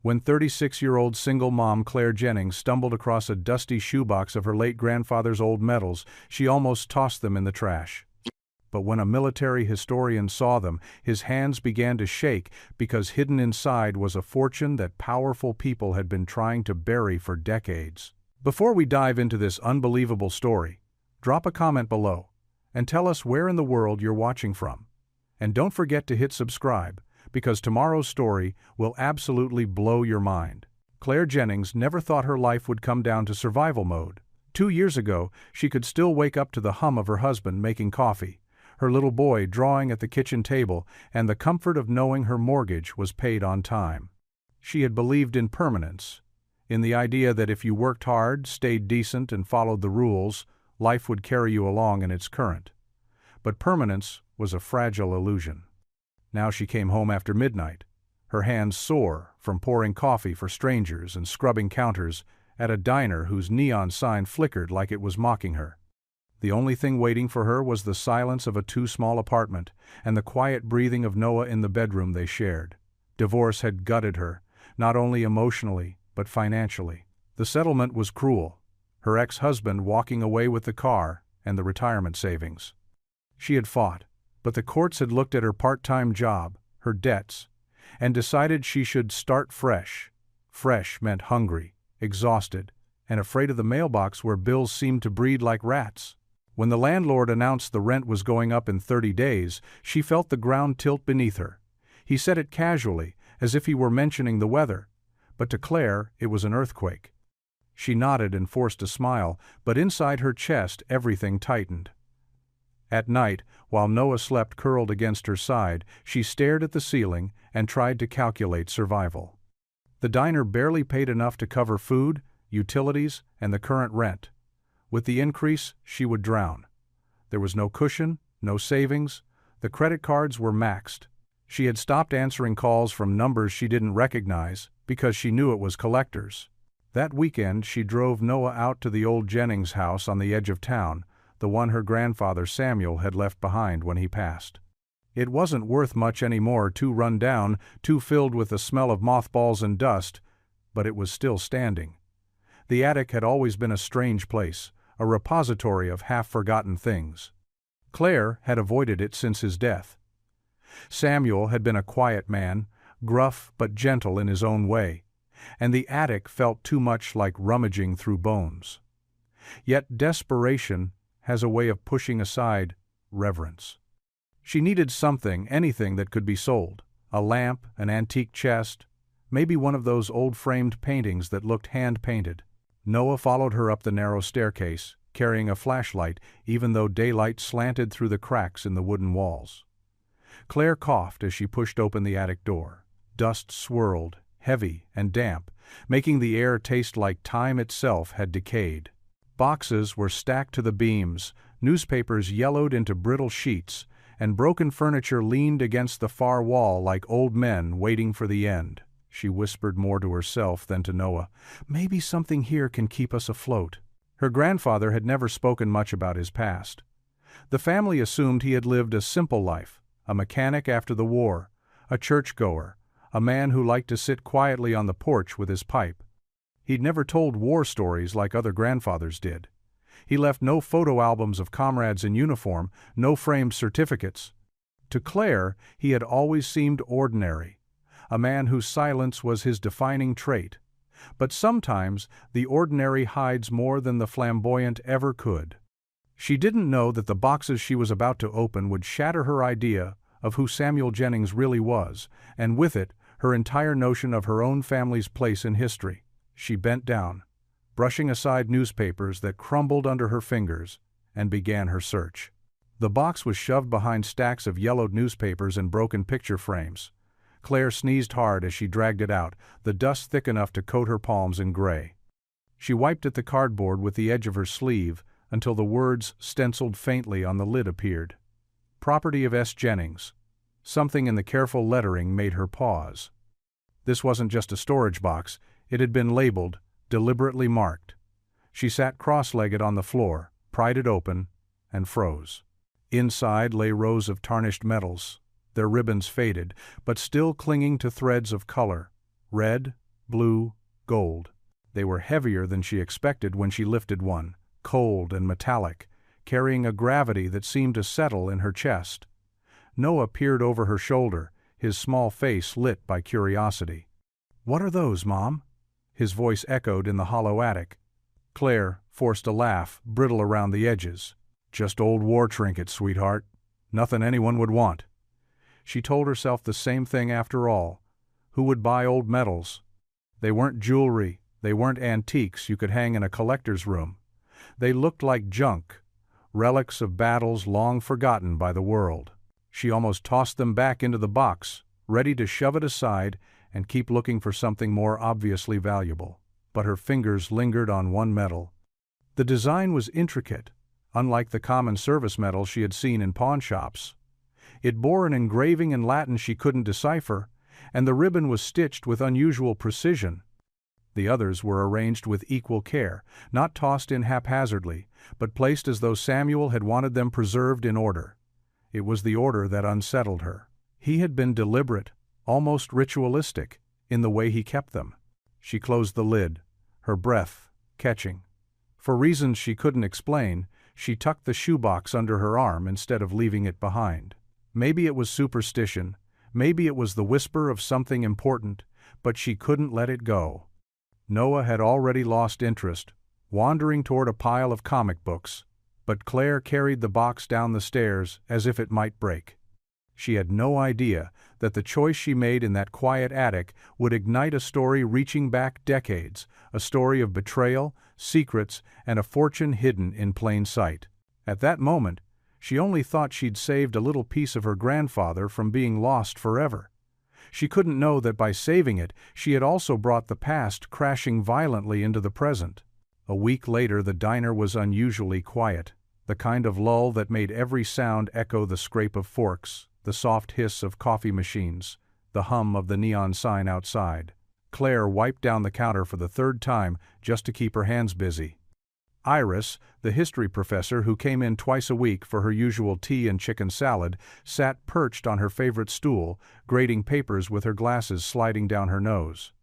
When 36-year-old single mom Claire Jennings stumbled across a dusty shoebox of her late grandfather's old medals, she almost tossed them in the trash. But when a military historian saw them, his hands began to shake because hidden inside was a fortune that powerful people had been trying to bury for decades. Before we dive into this unbelievable story, drop a comment below and tell us where in the world you're watching from. And don't forget to hit subscribe, because tomorrow's story will absolutely blow your mind. Claire Jennings never thought her life would come down to survival mode. 2 years ago, she could still wake up to the hum of her husband making coffee, her little boy drawing at the kitchen table, and the comfort of knowing her mortgage was paid on time. She had believed in permanence, in the idea that if you worked hard, stayed decent, and followed the rules, life would carry you along in its current. But permanence was a fragile illusion. Now she came home after midnight, her hands sore from pouring coffee for strangers and scrubbing counters at a diner whose neon sign flickered like it was mocking her. The only thing waiting for her was the silence of a too-small apartment and the quiet breathing of Noah in the bedroom they shared. Divorce had gutted her, not only emotionally, but financially. The settlement was cruel, her ex-husband walking away with the car and the retirement savings. She had fought, but the courts had looked at her part-time job, her debts, and decided she should start fresh. Fresh meant hungry, exhausted, and afraid of the mailbox where bills seemed to breed like rats. When the landlord announced the rent was going up in 30 days, she felt the ground tilt beneath her. He said it casually, as if he were mentioning the weather, but to Claire it was an earthquake. She nodded and forced a smile, but inside her chest everything tightened. At night, while Noah slept curled against her side, she stared at the ceiling and tried to calculate survival. The diner barely paid enough to cover food, utilities, and the current rent. With the increase, she would drown. There was no cushion, no savings. The credit cards were maxed. She had stopped answering calls from numbers she didn't recognize because she knew it was collectors. That weekend, she drove Noah out to the old Jennings house on the edge of town, the one her grandfather Samuel had left behind when he passed. It wasn't worth much anymore, too run down, too filled with the smell of mothballs and dust, but it was still standing. The attic had always been a strange place, a repository of half-forgotten things. Claire had avoided it since his death. Samuel had been a quiet man, gruff but gentle in his own way, and the attic felt too much like rummaging through bones. Yet desperation has a way of pushing aside reverence. She needed something, anything that could be sold. A lamp, an antique chest, maybe one of those old framed paintings that looked hand-painted. Noah followed her up the narrow staircase, carrying a flashlight, even though daylight slanted through the cracks in the wooden walls. Claire coughed as she pushed open the attic door. Dust swirled, heavy and damp, making the air taste like time itself had decayed. Boxes were stacked to the beams, newspapers yellowed into brittle sheets, and broken furniture leaned against the far wall like old men waiting for the end. She whispered more to herself than to Noah. Maybe something here can keep us afloat. Her grandfather had never spoken much about his past. The family assumed he had lived a simple life, a mechanic after the war, a churchgoer, a man who liked to sit quietly on the porch with his pipe. He'd never told war stories like other grandfathers did. He left no photo albums of comrades in uniform, no framed certificates. To Claire, he had always seemed ordinary, a man whose silence was his defining trait. But sometimes the ordinary hides more than the flamboyant ever could. She didn't know that the boxes she was about to open would shatter her idea of who Samuel Jennings really was, and with it, her entire notion of her own family's place in history. She bent down, brushing aside newspapers that crumbled under her fingers, and began her search. The box was shoved behind stacks of yellowed newspapers and broken picture frames. Claire sneezed hard as she dragged it out, the dust thick enough to coat her palms in gray. She wiped at the cardboard with the edge of her sleeve until the words stenciled faintly on the lid appeared. Property of S. Jennings. Something in the careful lettering made her pause. This wasn't just a storage box, it had been labeled, deliberately marked. She sat cross-legged on the floor, pried it open, and froze. Inside lay rows of tarnished medals, their ribbons faded, but still clinging to threads of color: red, blue, gold. They were heavier than she expected when she lifted one, cold and metallic, carrying a gravity that seemed to settle in her chest. Noah peered over her shoulder, his small face lit by curiosity. "What are those, Mom?" His voice echoed in the hollow attic. Claire forced a laugh, brittle around the edges. "Just old war trinkets, sweetheart. Nothing anyone would want." She told herself the same thing after all. Who would buy old medals? They weren't jewelry, they weren't antiques you could hang in a collector's room. They looked like junk, relics of battles long forgotten by the world. She almost tossed them back into the box, ready to shove it aside and keep looking for something more obviously valuable. But her fingers lingered on one medal. The design was intricate, unlike the common service medals she had seen in pawn shops. It bore an engraving in Latin she couldn't decipher, and the ribbon was stitched with unusual precision. The others were arranged with equal care, not tossed in haphazardly, but placed as though Samuel had wanted them preserved in order. It was the order that unsettled her. He had been deliberate, almost ritualistic, in the way he kept them. She closed the lid, her breath catching. For reasons she couldn't explain, she tucked the shoebox under her arm instead of leaving it behind. Maybe it was superstition, maybe it was the whisper of something important, but she couldn't let it go. Noah had already lost interest, wandering toward a pile of comic books, but Claire carried the box down the stairs as if it might break. She had no idea that the choice she made in that quiet attic would ignite a story reaching back decades, a story of betrayal, secrets, and a fortune hidden in plain sight. At that moment, she only thought she'd saved a little piece of her grandfather from being lost forever. She couldn't know that by saving it, she had also brought the past crashing violently into the present. A week later, the diner was unusually quiet, the kind of lull that made every sound echo: the scrape of forks, the soft hiss of coffee machines, the hum of the neon sign outside. Claire wiped down the counter for the third time just to keep her hands busy. Iris, the history professor who came in twice a week for her usual tea and chicken salad, sat perched on her favorite stool, grading papers with her glasses sliding down her nose.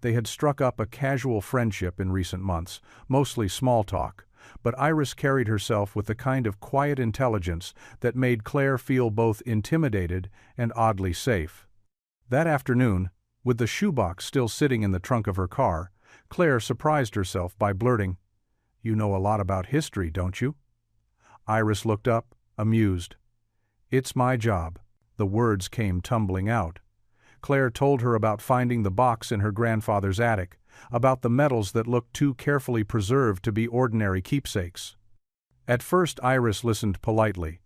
They had struck up a casual friendship in recent months, mostly small talk, but Iris carried herself with the kind of quiet intelligence that made Claire feel both intimidated and oddly safe. That afternoon, with the shoebox still sitting in the trunk of her car, Claire surprised herself by blurting, "You know a lot about history, don't you?" Iris looked up, amused. "It's my job." The words came tumbling out. Claire told her about finding the box in her grandfather's attic, about the medals that looked too carefully preserved to be ordinary keepsakes. At first Iris listened politely,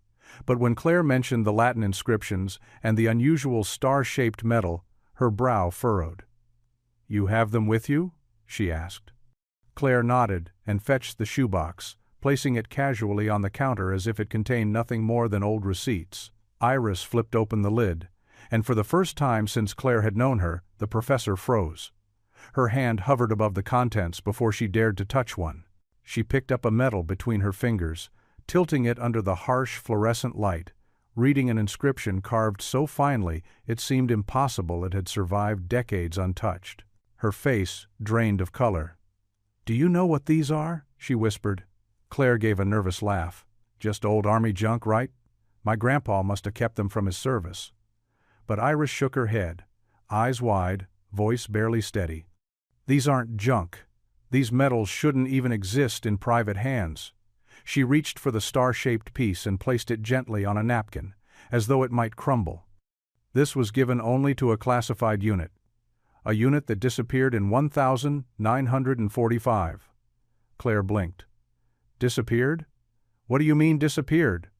but when Claire mentioned the Latin inscriptions and the unusual star-shaped medal, her brow furrowed. "You have them with you?" she asked. Claire nodded and fetched the shoebox, placing it casually on the counter as if it contained nothing more than old receipts. Iris flipped open the lid, and for the first time since Claire had known her, the professor froze. Her hand hovered above the contents before she dared to touch one. She picked up a medal between her fingers, tilting it under the harsh fluorescent light, reading an inscription carved so finely it seemed impossible it had survived decades untouched. Her face drained of color. "Do you know what these are?" she whispered. Claire gave a nervous laugh. "Just old army junk, right? My grandpa must have kept them from his service." But Iris shook her head, eyes wide, voice barely steady. "These aren't junk. These medals shouldn't even exist in private hands." She reached for the star-shaped piece and placed it gently on a napkin, as though it might crumble. "This was given only to a classified unit. A unit that disappeared in 1945. Claire blinked. "Disappeared? What do you mean disappeared?"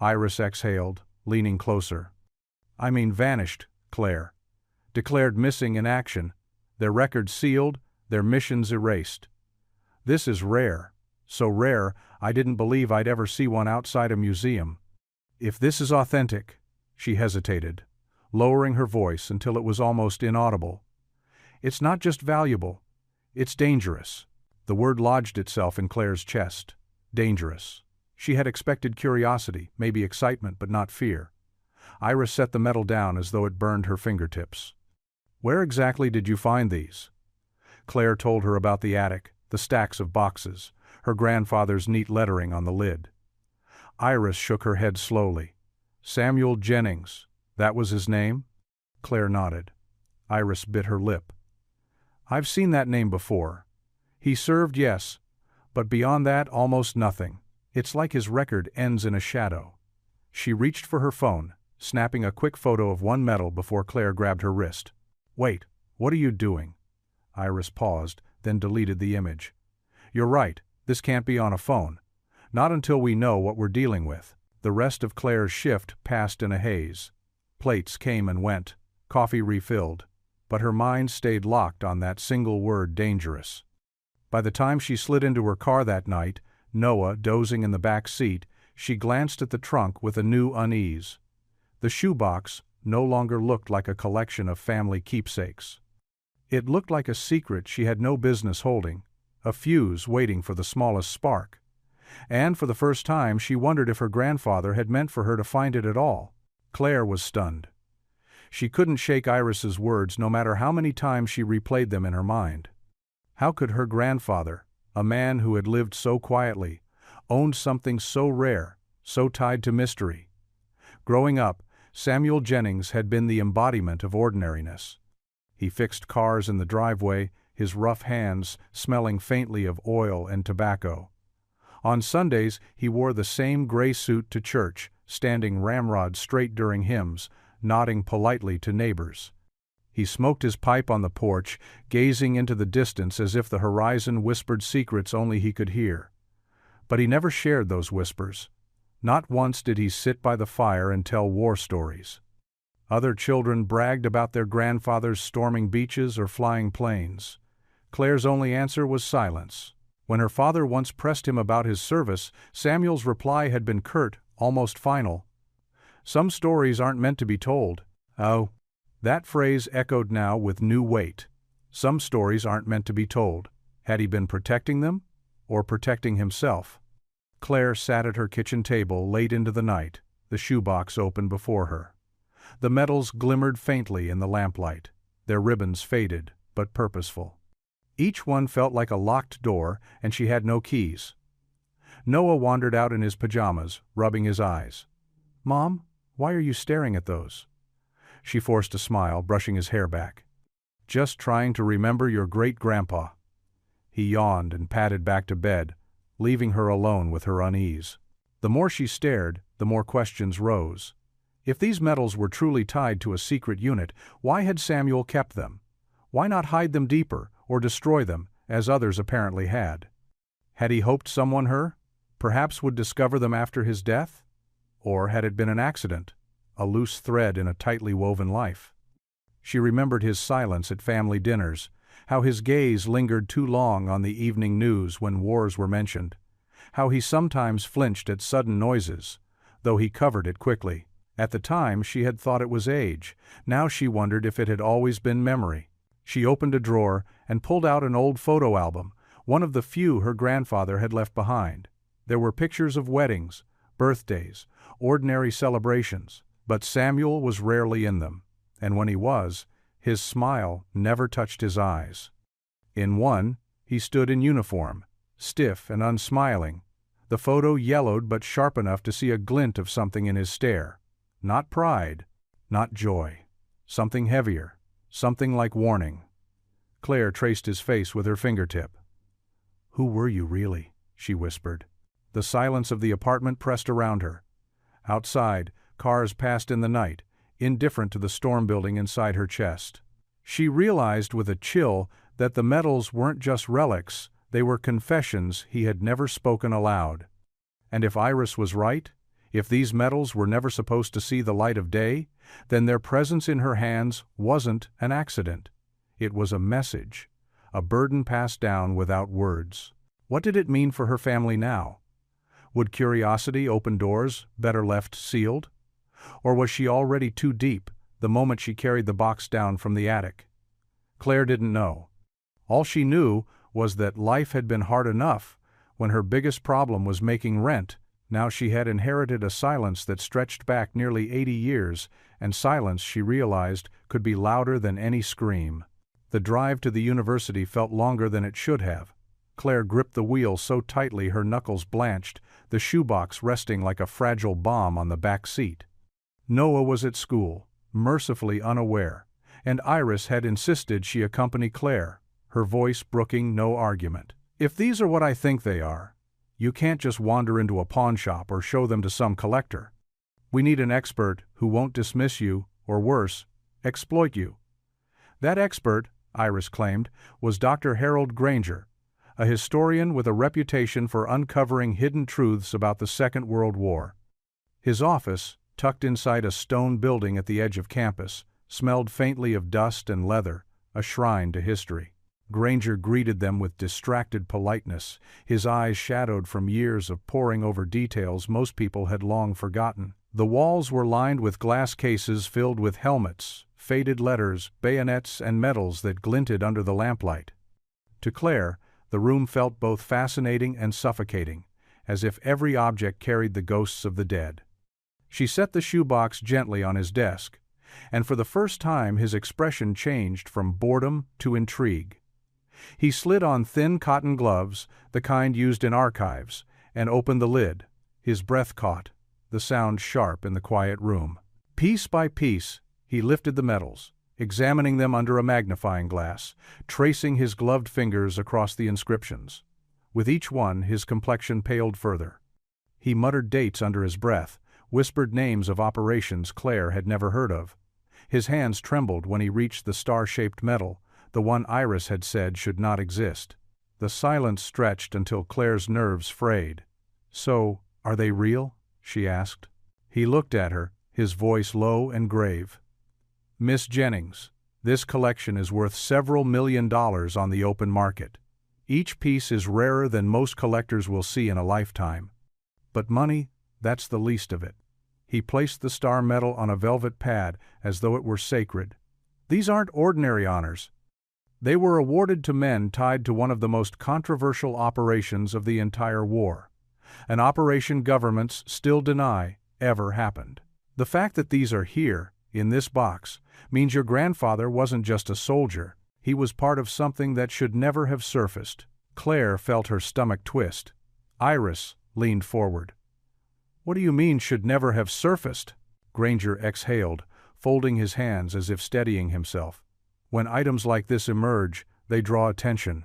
Iris exhaled, leaning closer. "I mean vanished, Claire. Declared missing in action, their records sealed, their missions erased. This is rare, so rare I didn't believe I'd ever see one outside a museum. If this is authentic," she hesitated, lowering her voice until it was almost inaudible, "it's not just valuable, it's dangerous." The word lodged itself in Claire's chest. Dangerous. She had expected curiosity, maybe excitement, but not fear. Iris set the medal down as though it burned her fingertips. "Where exactly did you find these?" Claire told her about the attic, the stacks of boxes, her grandfather's neat lettering on the lid. Iris shook her head slowly. Samuel Jennings, that was his name? Claire nodded. Iris bit her lip. I've seen that name before. He served, yes, but beyond that, almost nothing. It's like his record ends in a shadow. She reached for her phone, snapping a quick photo of one medal before Claire grabbed her wrist. Wait, what are you doing? Iris paused, then deleted the image. You're right, this can't be on a phone. Not until we know what we're dealing with. The rest of Claire's shift passed in a haze. Plates came and went, coffee refilled, but her mind stayed locked on that single word, dangerous. By the time she slid into her car that night, Noah dozing in the back seat, she glanced at the trunk with a new unease. The shoebox no longer looked like a collection of family keepsakes. It looked like a secret she had no business holding, a fuse waiting for the smallest spark. And for the first time she wondered if her grandfather had meant for her to find it at all. Claire was stunned. She couldn't shake Iris's words no matter how many times she replayed them in her mind. How could her grandfather, a man who had lived so quietly, owned something so rare, so tied to mystery? Growing up, Samuel Jennings had been the embodiment of ordinariness. He fixed cars in the driveway, his rough hands smelling faintly of oil and tobacco. On Sundays, he wore the same gray suit to church, standing ramrod straight during hymns, nodding politely to neighbors. He smoked his pipe on the porch, gazing into the distance as if the horizon whispered secrets only he could hear. But he never shared those whispers. Not once did he sit by the fire and tell war stories. Other children bragged about their grandfathers storming beaches or flying planes. Claire's only answer was silence. When her father once pressed him about his service, Samuel's reply had been curt, almost final. Some stories aren't meant to be told. Oh. That phrase echoed now with new weight. Some stories aren't meant to be told. Had he been protecting them, or protecting himself? Claire sat at her kitchen table late into the night, the shoebox open before her. The medals glimmered faintly in the lamplight, their ribbons faded, but purposeful. Each one felt like a locked door, and she had no keys. Noah wandered out in his pajamas, rubbing his eyes. "Mom, why are you staring at those?" She forced a smile, brushing his hair back. "Just trying to remember your great-grandpa." He yawned and padded back to bed, leaving her alone with her unease. The more she stared, the more questions rose. If these medals were truly tied to a secret unit, why had Samuel kept them? Why not hide them deeper, or destroy them, as others apparently had? Had he hoped someone perhaps would discover them after his death? Or had it been an accident, a loose thread in a tightly woven life? She remembered his silence at family dinners, how his gaze lingered too long on the evening news when wars were mentioned, how he sometimes flinched at sudden noises, though he covered it quickly. At the time she had thought it was age, now she wondered if it had always been memory. She opened a drawer and pulled out an old photo album, one of the few her grandfather had left behind. There were pictures of weddings, birthdays, ordinary celebrations, but Samuel was rarely in them, and when he was, his smile never touched his eyes. In one, he stood in uniform, stiff and unsmiling. The photo yellowed but sharp enough to see a glint of something in his stare. Not pride, not joy. Something heavier, something like warning. Claire traced his face with her fingertip. "Who were you really?" she whispered. The silence of the apartment pressed around her. Outside, cars passed in the night, indifferent to the storm building inside her chest. She realized with a chill that the medals weren't just relics, they were confessions he had never spoken aloud. And if Iris was right, if these medals were never supposed to see the light of day, then their presence in her hands wasn't an accident. It was a message, a burden passed down without words. What did it mean for her family now? Would curiosity open doors better left sealed? Or was she already too deep the moment she carried the box down from the attic? Claire didn't know. All she knew was that life had been hard enough when her biggest problem was making rent. Now she had inherited a silence that stretched back nearly 80 years, and silence, she realized, could be louder than any scream. The drive to the university felt longer than it should have. Claire gripped the wheel so tightly her knuckles blanched, the shoebox resting like a fragile bomb on the back seat. Noah was at school, mercifully unaware, and Iris had insisted she accompany Claire, her voice brooking no argument. "If these are what I think they are, you can't just wander into a pawn shop or show them to some collector. We need an expert who won't dismiss you, or worse, exploit you." That expert, Iris claimed, was Dr. Harold Granger, a historian with a reputation for uncovering hidden truths about the Second World War. His office, tucked inside a stone building at the edge of campus, smelled faintly of dust and leather, a shrine to history. Granger greeted them with distracted politeness, his eyes shadowed from years of poring over details most people had long forgotten. The walls were lined with glass cases filled with helmets, faded letters, bayonets, and medals that glinted under the lamplight. To Claire, the room felt both fascinating and suffocating, as if every object carried the ghosts of the dead. She set the shoebox gently on his desk, and for the first time his expression changed from boredom to intrigue. He slid on thin cotton gloves, the kind used in archives, and opened the lid. His breath caught, the sound sharp in the quiet room. Piece by piece, he lifted the medals, examining them under a magnifying glass, tracing his gloved fingers across the inscriptions. With each one, his complexion paled further. He muttered dates under his breath, whispered names of operations Claire had never heard of. His hands trembled when he reached the star-shaped medal, the one Iris had said should not exist. The silence stretched until Claire's nerves frayed. "So, are they real?" she asked. He looked at her, his voice low and grave. "Miss Jennings, this collection is worth several $1 million on the open market. Each piece is rarer than most collectors will see in a lifetime. But money, that's the least of it." He placed the star medal on a velvet pad as though it were sacred. "These aren't ordinary honors. They were awarded to men tied to one of the most controversial operations of the entire war, an operation governments still deny ever happened. The fact that these are here, in this box, means your grandfather wasn't just a soldier, he was part of something that should never have surfaced." Claire felt her stomach twist. Iris leaned forward. "What do you mean, should never have surfaced?" Granger exhaled, folding his hands as if steadying himself. "When items like this emerge, they draw attention.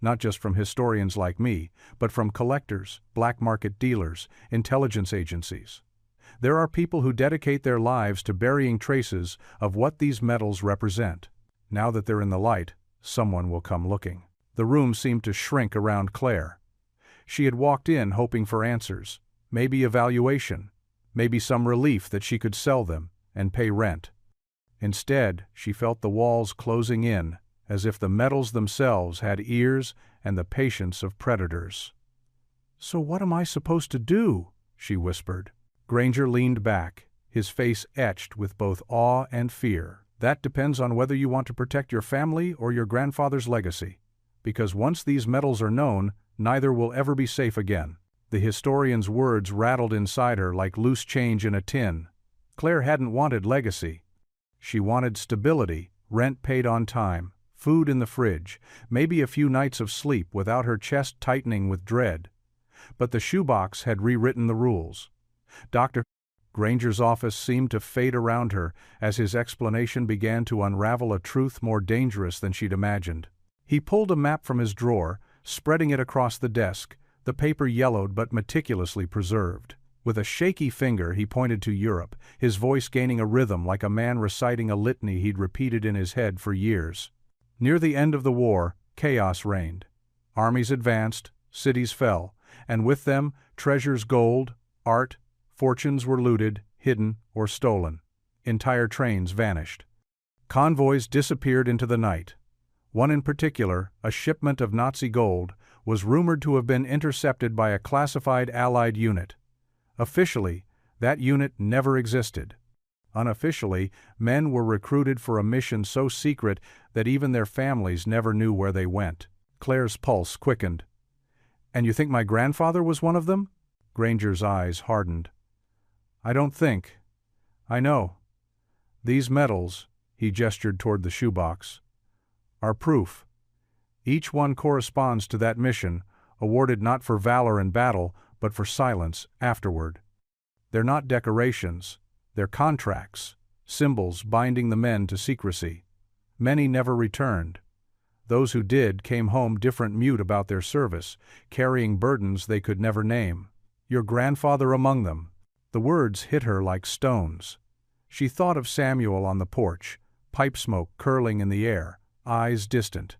Not just from historians like me, but from collectors, black market dealers, intelligence agencies. There are people who dedicate their lives to burying traces of what these medals represent. Now that they're in the light, someone will come looking." The room seemed to shrink around Claire. She had walked in hoping for answers, maybe evaluation, maybe some relief that she could sell them and pay rent. Instead, she felt the walls closing in, as if the medals themselves had ears and the patience of predators. "So what am I supposed to do?" she whispered. Granger leaned back, his face etched with both awe and fear. "That depends on whether you want to protect your family or your grandfather's legacy. Because once these medals are known, neither will ever be safe again." The historian's words rattled inside her like loose change in a tin. Claire hadn't wanted legacy. She wanted stability, rent paid on time, food in the fridge, maybe a few nights of sleep without her chest tightening with dread. But the shoebox had rewritten the rules. Dr. Granger's office seemed to fade around her as his explanation began to unravel a truth more dangerous than she'd imagined. He pulled a map from his drawer, spreading it across the desk, the paper yellowed but meticulously preserved. With a shaky finger he pointed to Europe, his voice gaining a rhythm like a man reciting a litany he'd repeated in his head for years. Near the end of the war, chaos reigned. Armies advanced, cities fell, and with them, treasures, gold, art, fortunes were looted, hidden, or stolen. Entire trains vanished. Convoys disappeared into the night. One in particular, a shipment of Nazi gold, was rumored to have been intercepted by a classified Allied unit. Officially, that unit never existed. Unofficially, men were recruited for a mission so secret that even their families never knew where they went. Claire's pulse quickened. "And you think my grandfather was one of them?" Granger's eyes hardened. "I don't think. I know. These medals," he gestured toward the shoebox, are proof. Each one corresponds to that mission, awarded not for valor in battle, but for silence afterward. They're not decorations, they're contracts, symbols binding the men to secrecy. Many never returned. Those who did came home different, mute about their service, carrying burdens they could never name. Your grandfather among them. The words hit her like stones. She thought of Samuel on the porch, pipe smoke curling in the air, eyes distant.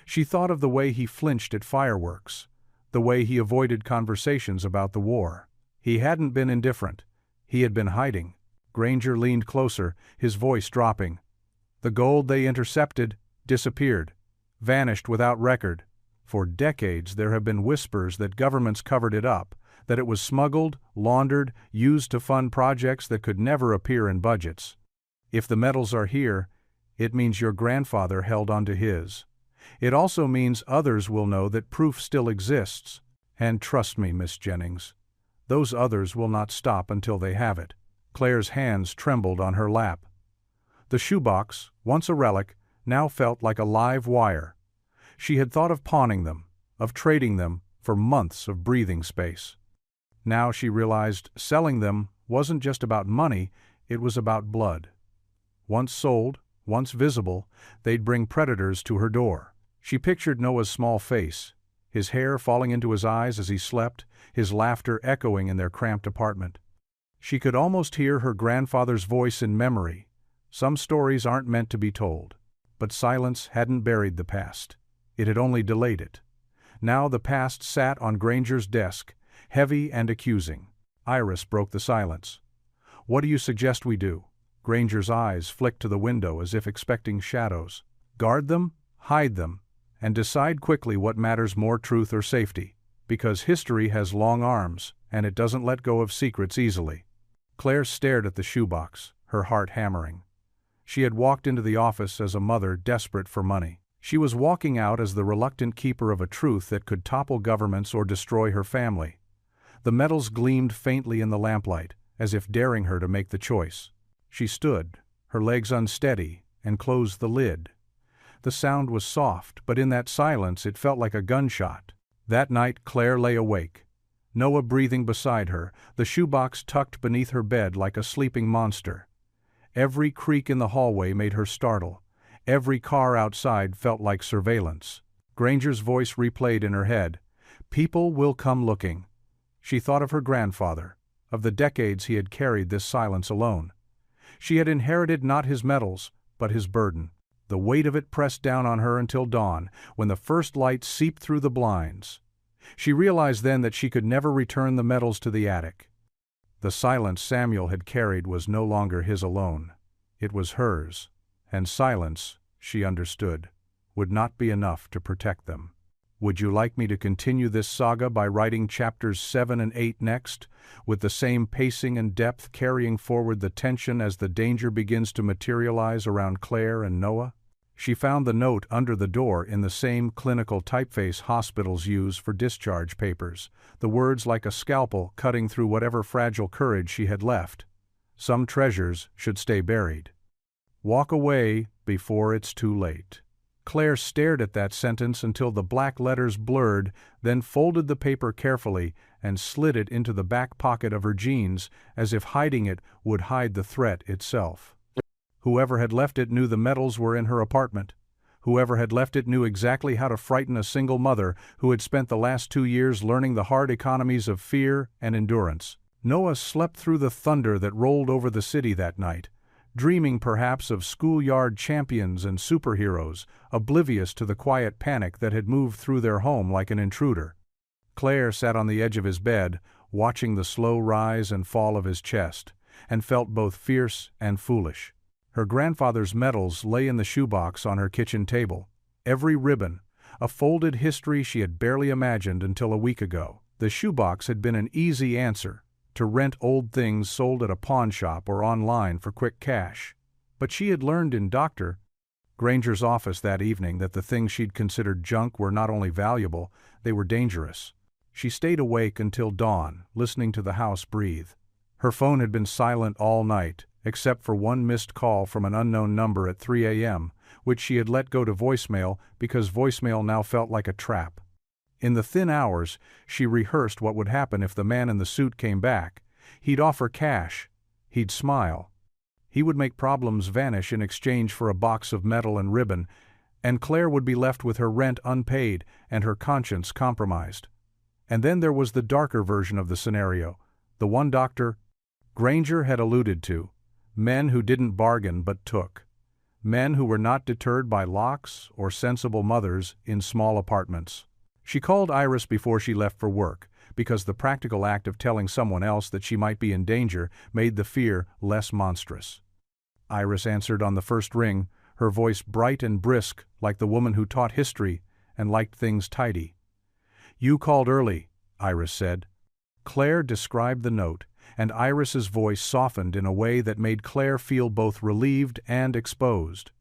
She thought of the way he flinched at fireworks, the way he avoided conversations about the war. He hadn't been indifferent. He had been hiding. Granger leaned closer, his voice dropping. The gold they intercepted disappeared, vanished without record. For decades there have been whispers that governments covered it up, that it was smuggled, laundered, used to fund projects that could never appear in budgets. If the metals are here, it means your grandfather held onto his. It also means others will know that proof still exists. And trust me, Miss Jennings, those others will not stop until they have it. Claire's hands trembled on her lap. The shoebox, once a relic, now felt like a live wire. She had thought of pawning them, of trading them for months of breathing space. Now she realized selling them wasn't just about money, it was about blood. Once sold, once visible, they'd bring predators to her door. She pictured Noah's small face, his hair falling into his eyes as he slept, his laughter echoing in their cramped apartment. She could almost hear her grandfather's voice in memory. Some stories aren't meant to be told. But silence hadn't buried the past. It had only delayed it. Now the past sat on Granger's desk, heavy and accusing. Iris broke the silence. "What do you suggest we do?" Granger's eyes flicked to the window as if expecting shadows. "Guard them, hide them, and decide quickly what matters more, truth or safety. Because history has long arms, and it doesn't let go of secrets easily." Claire stared at the shoebox, her heart hammering. She had walked into the office as a mother desperate for money. She was walking out as the reluctant keeper of a truth that could topple governments or destroy her family. The metals gleamed faintly in the lamplight, as if daring her to make the choice. She stood, her legs unsteady, and closed the lid. The sound was soft, but in that silence it felt like a gunshot. That night Claire lay awake, Noah breathing beside her, the shoebox tucked beneath her bed like a sleeping monster. Every creak in the hallway made her startle. Every car outside felt like surveillance. Granger's voice replayed in her head. "People will come looking." She thought of her grandfather, of the decades he had carried this silence alone. She had inherited not his metals, but his burden. The weight of it pressed down on her until dawn, when the first light seeped through the blinds. She realized then that she could never return the metals to the attic. The silence Samuel had carried was no longer his alone. It was hers, and silence, she understood, would not be enough to protect them. Would you like me to continue this saga by writing chapters 7 and 8 next, with the same pacing and depth carrying forward the tension as the danger begins to materialize around Claire and Noah? She found the note under the door in the same clinical typeface hospitals use for discharge papers, the words like a scalpel cutting through whatever fragile courage she had left. Some treasures should stay buried. Walk away before it's too late. Claire stared at that sentence until the black letters blurred, then folded the paper carefully and slid it into the back pocket of her jeans, as if hiding it would hide the threat itself. Whoever had left it knew the metals were in her apartment. Whoever had left it knew exactly how to frighten a single mother who had spent the last 2 years learning the hard economies of fear and endurance. Noah slept through the thunder that rolled over the city that night, dreaming perhaps of schoolyard champions and superheroes, oblivious to the quiet panic that had moved through their home like an intruder. Claire sat on the edge of his bed, watching the slow rise and fall of his chest, and felt both fierce and foolish. Her grandfather's medals lay in the shoebox on her kitchen table. Every ribbon, a folded history she had barely imagined until a week ago. The shoebox had been an easy answer, to rent old things sold at a pawn shop or online for quick cash. But she had learned in Dr. Granger's office that evening that the things she'd considered junk were not only valuable, they were dangerous. She stayed awake until dawn, listening to the house breathe. Her phone had been silent all night, except for one missed call from an unknown number at 3 a.m., which she had let go to voicemail because voicemail now felt like a trap. In the thin hours, she rehearsed what would happen if the man in the suit came back. He'd offer cash. He'd smile. He would make problems vanish in exchange for a box of metal and ribbon, and Claire would be left with her rent unpaid and her conscience compromised. And then there was the darker version of the scenario, the one Dr. Granger had alluded to: men who didn't bargain but took. Men who were not deterred by locks or sensible mothers in small apartments. She called Iris before she left for work, because the practical act of telling someone else that she might be in danger made the fear less monstrous. Iris answered on the first ring, her voice bright and brisk like the woman who taught history and liked things tidy. "You called early," Iris said. Claire described the note, and Iris's voice softened in a way that made Claire feel both relieved and exposed.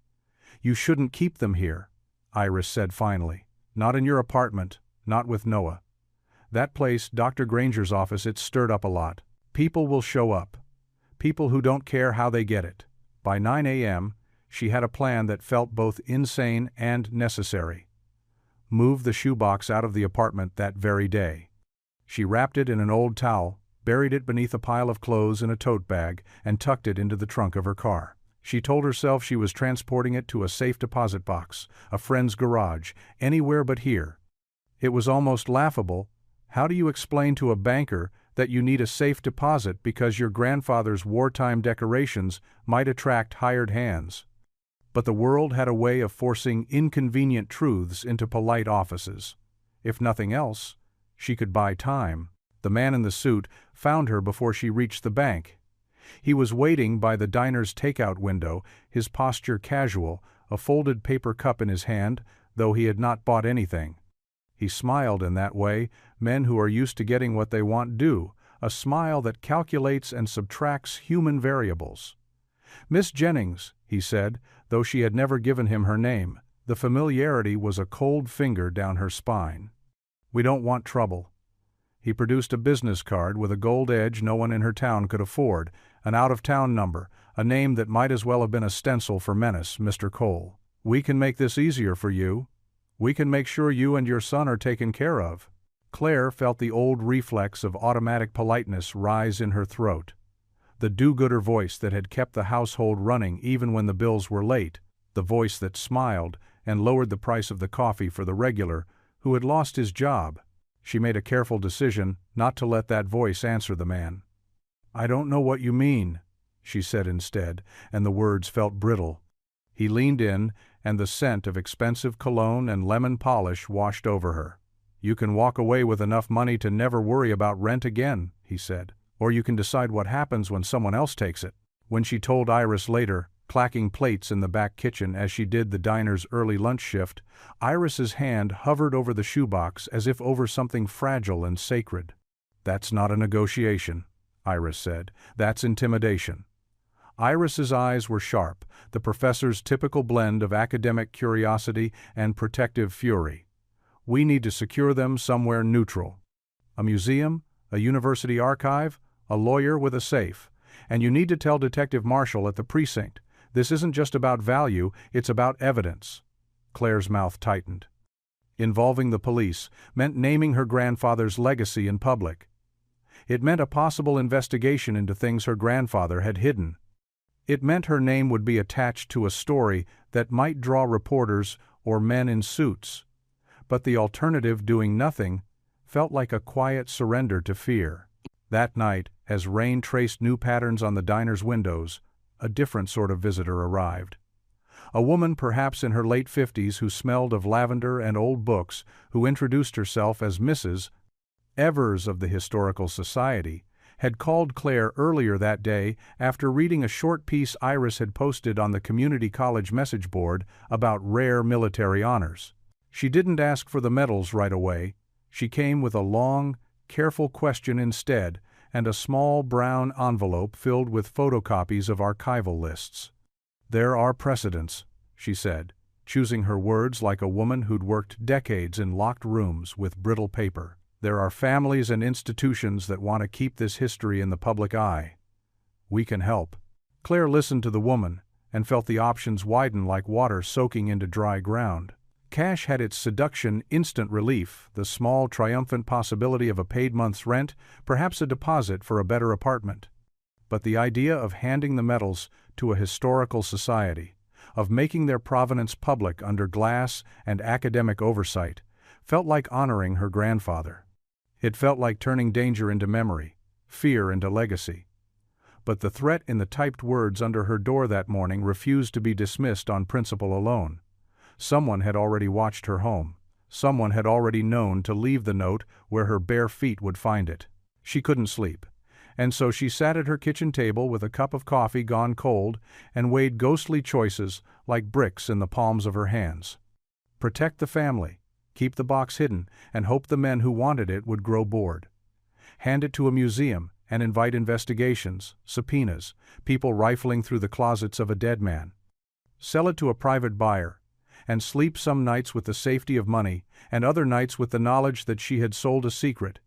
"You shouldn't keep them here," Iris said finally. "Not in your apartment, not with Noah. That place, Dr. Granger's office, it's stirred up a lot. People will show up. People who don't care how they get it." By 9 a.m., she had a plan that felt both insane and necessary. Move the shoebox out of the apartment that very day. She wrapped it in an old towel, buried it beneath a pile of clothes in a tote bag, and tucked it into the trunk of her car. She told herself she was transporting it to a safe deposit box, a friend's garage, anywhere but here. It was almost laughable. How do you explain to a banker that you need a safe deposit because your grandfather's wartime decorations might attract hired hands? But the world had a way of forcing inconvenient truths into polite offices. If nothing else, she could buy time. The man in the suit found her before she reached the bank. He was waiting by the diner's takeout window, his posture casual, a folded paper cup in his hand, though he had not bought anything. He smiled in that way men who are used to getting what they want do, a smile that calculates and subtracts human variables. "Miss Jennings," he said, though she had never given him her name. The familiarity was a cold finger down her spine. "We don't want trouble." He produced a business card with a gold edge no one in her town could afford, an out-of-town number, a name that might as well have been a stencil for menace, Mr. Cole. "We can make this easier for you. We can make sure you and your son are taken care of." Claire felt the old reflex of automatic politeness rise in her throat. The do-gooder voice that had kept the household running even when the bills were late, the voice that smiled and lowered the price of the coffee for the regular who had lost his job. She made a careful decision not to let that voice answer the man. "I don't know what you mean," she said instead, and the words felt brittle. He leaned in, and the scent of expensive cologne and lemon polish washed over her. "You can walk away with enough money to never worry about rent again," he said. "Or you can decide what happens when someone else takes it." When she told Iris later, clacking plates in the back kitchen as she did the diner's early lunch shift, Iris's hand hovered over the shoebox as if over something fragile and sacred. "That's not a negotiation," Iris said. "That's intimidation." Iris's eyes were sharp, the professor's typical blend of academic curiosity and protective fury. "We need to secure them somewhere neutral. A museum, a university archive, a lawyer with a safe. And you need to tell Detective Marshall at the precinct. This isn't just about value, it's about evidence." Claire's mouth tightened. Involving the police meant naming her grandfather's legacy in public. It meant a possible investigation into things her grandfather had hidden. It meant her name would be attached to a story that might draw reporters or men in suits. But the alternative, doing nothing, felt like a quiet surrender to fear. That night, as rain traced new patterns on the diner's windows, a different sort of visitor arrived. A woman perhaps in her late 50s who smelled of lavender and old books, who introduced herself as Mrs. Evers of the Historical Society, had called Claire earlier that day after reading a short piece Iris had posted on the community college message board about rare military honors. She didn't ask for the medals right away. She came with a long, careful question instead, and a small brown envelope filled with photocopies of archival lists. "There are precedents," she said, choosing her words like a woman who'd worked decades in locked rooms with brittle paper. "There are families and institutions that want to keep this history in the public eye. We can help." Claire listened to the woman, and felt the options widen like water soaking into dry ground. Cash had its seduction, instant relief, the small, triumphant possibility of a paid month's rent, perhaps a deposit for a better apartment. But the idea of handing the medals to a historical society, of making their provenance public under glass and academic oversight, felt like honoring her grandfather. It felt like turning danger into memory, fear into legacy. But the threat in the typed words under her door that morning refused to be dismissed on principle alone. Someone had already watched her home. Someone had already known to leave the note where her bare feet would find it. She couldn't sleep, and so she sat at her kitchen table with a cup of coffee gone cold and weighed ghostly choices like bricks in the palms of her hands. Protect the family, keep the box hidden, and hope the men who wanted it would grow bored. Hand it to a museum and invite investigations, subpoenas, people rifling through the closets of a dead man. Sell it to a private buyer, and sleep some nights with the safety of money, and other nights with the knowledge that she had sold a secret.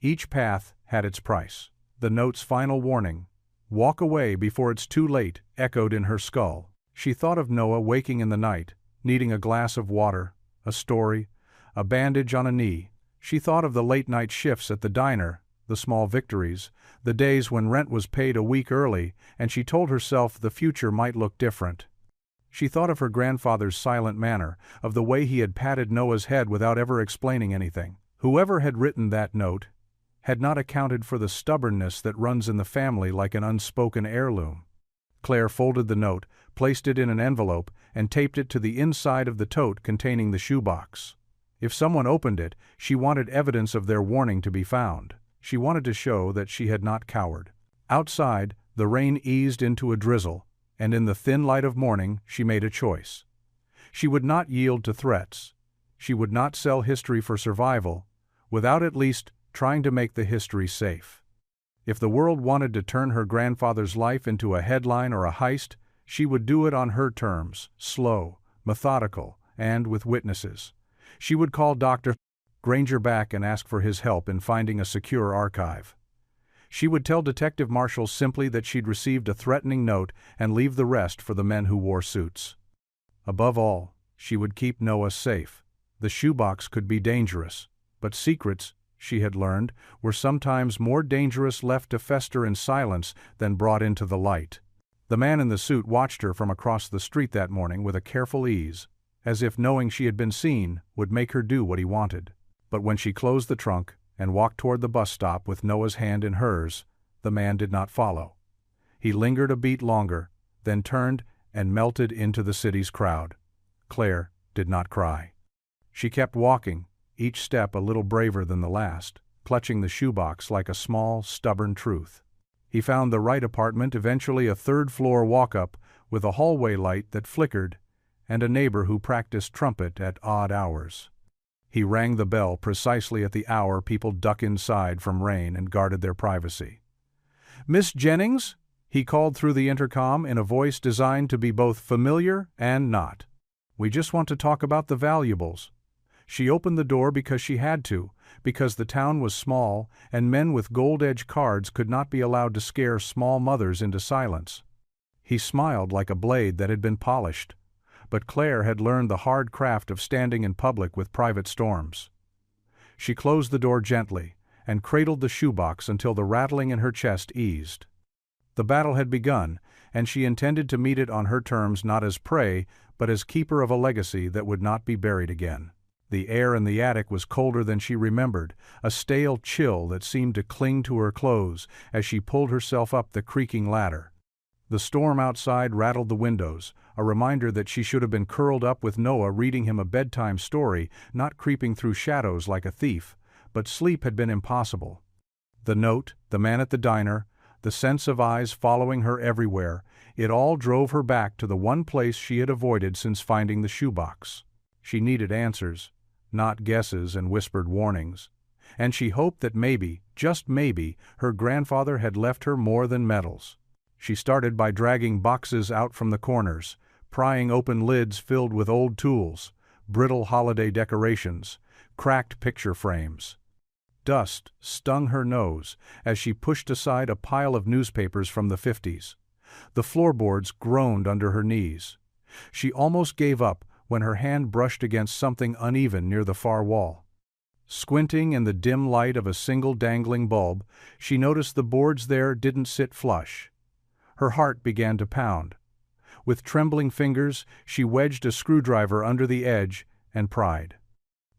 Each path had its price. The note's final warning, "Walk away before it's too late," echoed in her skull. She thought of Noah waking in the night, needing a glass of water, a story, a bandage on a knee. She thought of the late-night shifts at the diner, the small victories, the days when rent was paid a week early, and she told herself the future might look different. She thought of her grandfather's silent manner, of the way he had patted Noah's head without ever explaining anything. Whoever had written that note had not accounted for the stubbornness that runs in the family like an unspoken heirloom. Claire folded the note, placed it in an envelope, and taped it to the inside of the tote containing the shoebox. If someone opened it, she wanted evidence of their warning to be found. She wanted to show that she had not cowered. Outside, the rain eased into a drizzle, and in the thin light of morning she made a choice. She would not yield to threats. She would not sell history for survival, without at least trying to make the history safe. If the world wanted to turn her grandfather's life into a headline or a heist, she would do it on her terms, slow, methodical, and with witnesses. She would call Dr. Granger back and ask for his help in finding a secure archive. She would tell Detective Marshall simply that she'd received a threatening note and leave the rest for the men who wore suits. Above all, she would keep Noah safe. The shoebox could be dangerous, but secrets, she had learned, were sometimes more dangerous left to fester in silence than brought into the light. The man in the suit watched her from across the street that morning with a careful ease, as if knowing she had been seen would make her do what he wanted. But when she closed the trunk and walked toward the bus stop with Noah's hand in hers, the man did not follow. He lingered a beat longer, then turned and melted into the city's crowd. Claire did not cry. She kept walking, each step a little braver than the last, clutching the shoebox like a small, stubborn truth. He found the right apartment, eventually a third-floor walk-up with a hallway light that flickered and a neighbor who practiced trumpet at odd hours. He rang the bell precisely at the hour people duck inside from rain and guarded their privacy. "Miss Jennings?" he called through the intercom in a voice designed to be both familiar and not. "We just want to talk about the valuables." She opened the door because she had to, because the town was small and men with gold-edged cards could not be allowed to scare small mothers into silence. He smiled like a blade that had been polished, but Claire had learned the hard craft of standing in public with private storms. She closed the door gently and cradled the shoebox until the rattling in her chest eased. The battle had begun, and she intended to meet it on her terms, not as prey, but as keeper of a legacy that would not be buried again. The air in the attic was colder than she remembered, a stale chill that seemed to cling to her clothes as she pulled herself up the creaking ladder. The storm outside rattled the windows, a reminder that she should have been curled up with Noah reading him a bedtime story, not creeping through shadows like a thief, but sleep had been impossible. The note, the man at the diner, the sense of eyes following her everywhere, it all drove her back to the one place she had avoided since finding the shoebox. She needed answers, not guesses and whispered warnings. And she hoped that maybe, just maybe, her grandfather had left her more than medals. She started by dragging boxes out from the corners, prying open lids filled with old tools, brittle holiday decorations, cracked picture frames. Dust stung her nose as she pushed aside a pile of newspapers from the 50s. The floorboards groaned under her knees. She almost gave up when her hand brushed against something uneven near the far wall. Squinting in the dim light of a single dangling bulb, she noticed the boards there didn't sit flush. Her heart began to pound. With trembling fingers, she wedged a screwdriver under the edge and pried.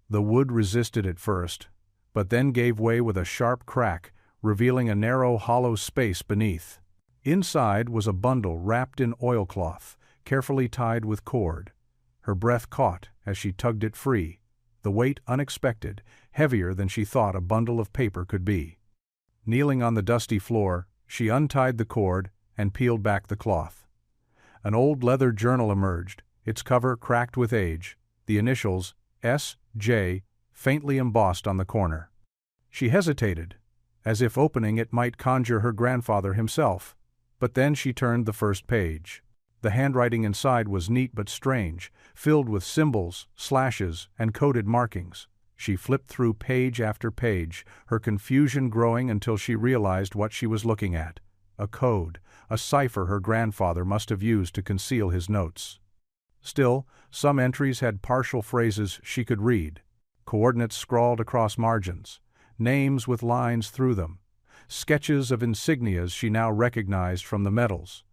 The wood resisted at first, but then gave way with a sharp crack, revealing a narrow, hollow space beneath. Inside was a bundle wrapped in oilcloth, carefully tied with cord. Her breath caught as she tugged it free, the weight unexpected, heavier than she thought a bundle of paper could be. Kneeling on the dusty floor, she untied the cord and peeled back the cloth. An old leather journal emerged, its cover cracked with age, the initials S.J. faintly embossed on the corner. She hesitated, as if opening it might conjure her grandfather himself, but then she turned the first page. The handwriting inside was neat but strange, filled with symbols, slashes, and coded markings. She flipped through page after page, her confusion growing until she realized what she was looking at. A code, a cipher her grandfather must have used to conceal his notes. Still, some entries had partial phrases she could read, coordinates scrawled across margins, names with lines through them, sketches of insignias she now recognized from the medals.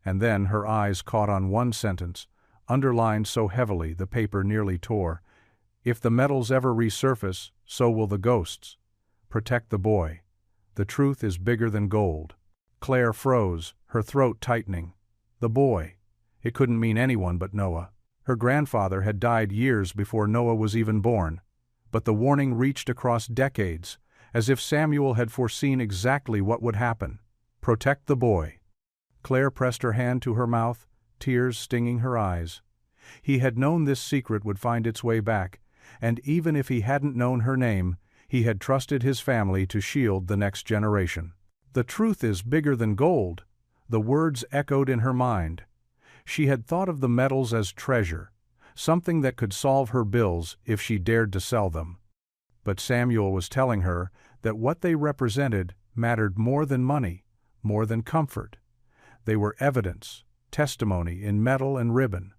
And then her eyes caught on one sentence, underlined so heavily the paper nearly tore. If the medals ever resurface, so will the ghosts. Protect the boy. The truth is bigger than gold. Claire froze, her throat tightening. The boy. It couldn't mean anyone but Noah. Her grandfather had died years before Noah was even born. But the warning reached across decades, as if Samuel had foreseen exactly what would happen. Protect the boy. Claire pressed her hand to her mouth, tears stinging her eyes. He had known this secret would find its way back, and even if he hadn't known her name, he had trusted his family to shield the next generation. The truth is bigger than gold. The words echoed in her mind. She had thought of the medals as treasure, something that could solve her bills if she dared to sell them. But Samuel was telling her that what they represented mattered more than money, more than comfort. They were evidence, testimony in metal and ribbon,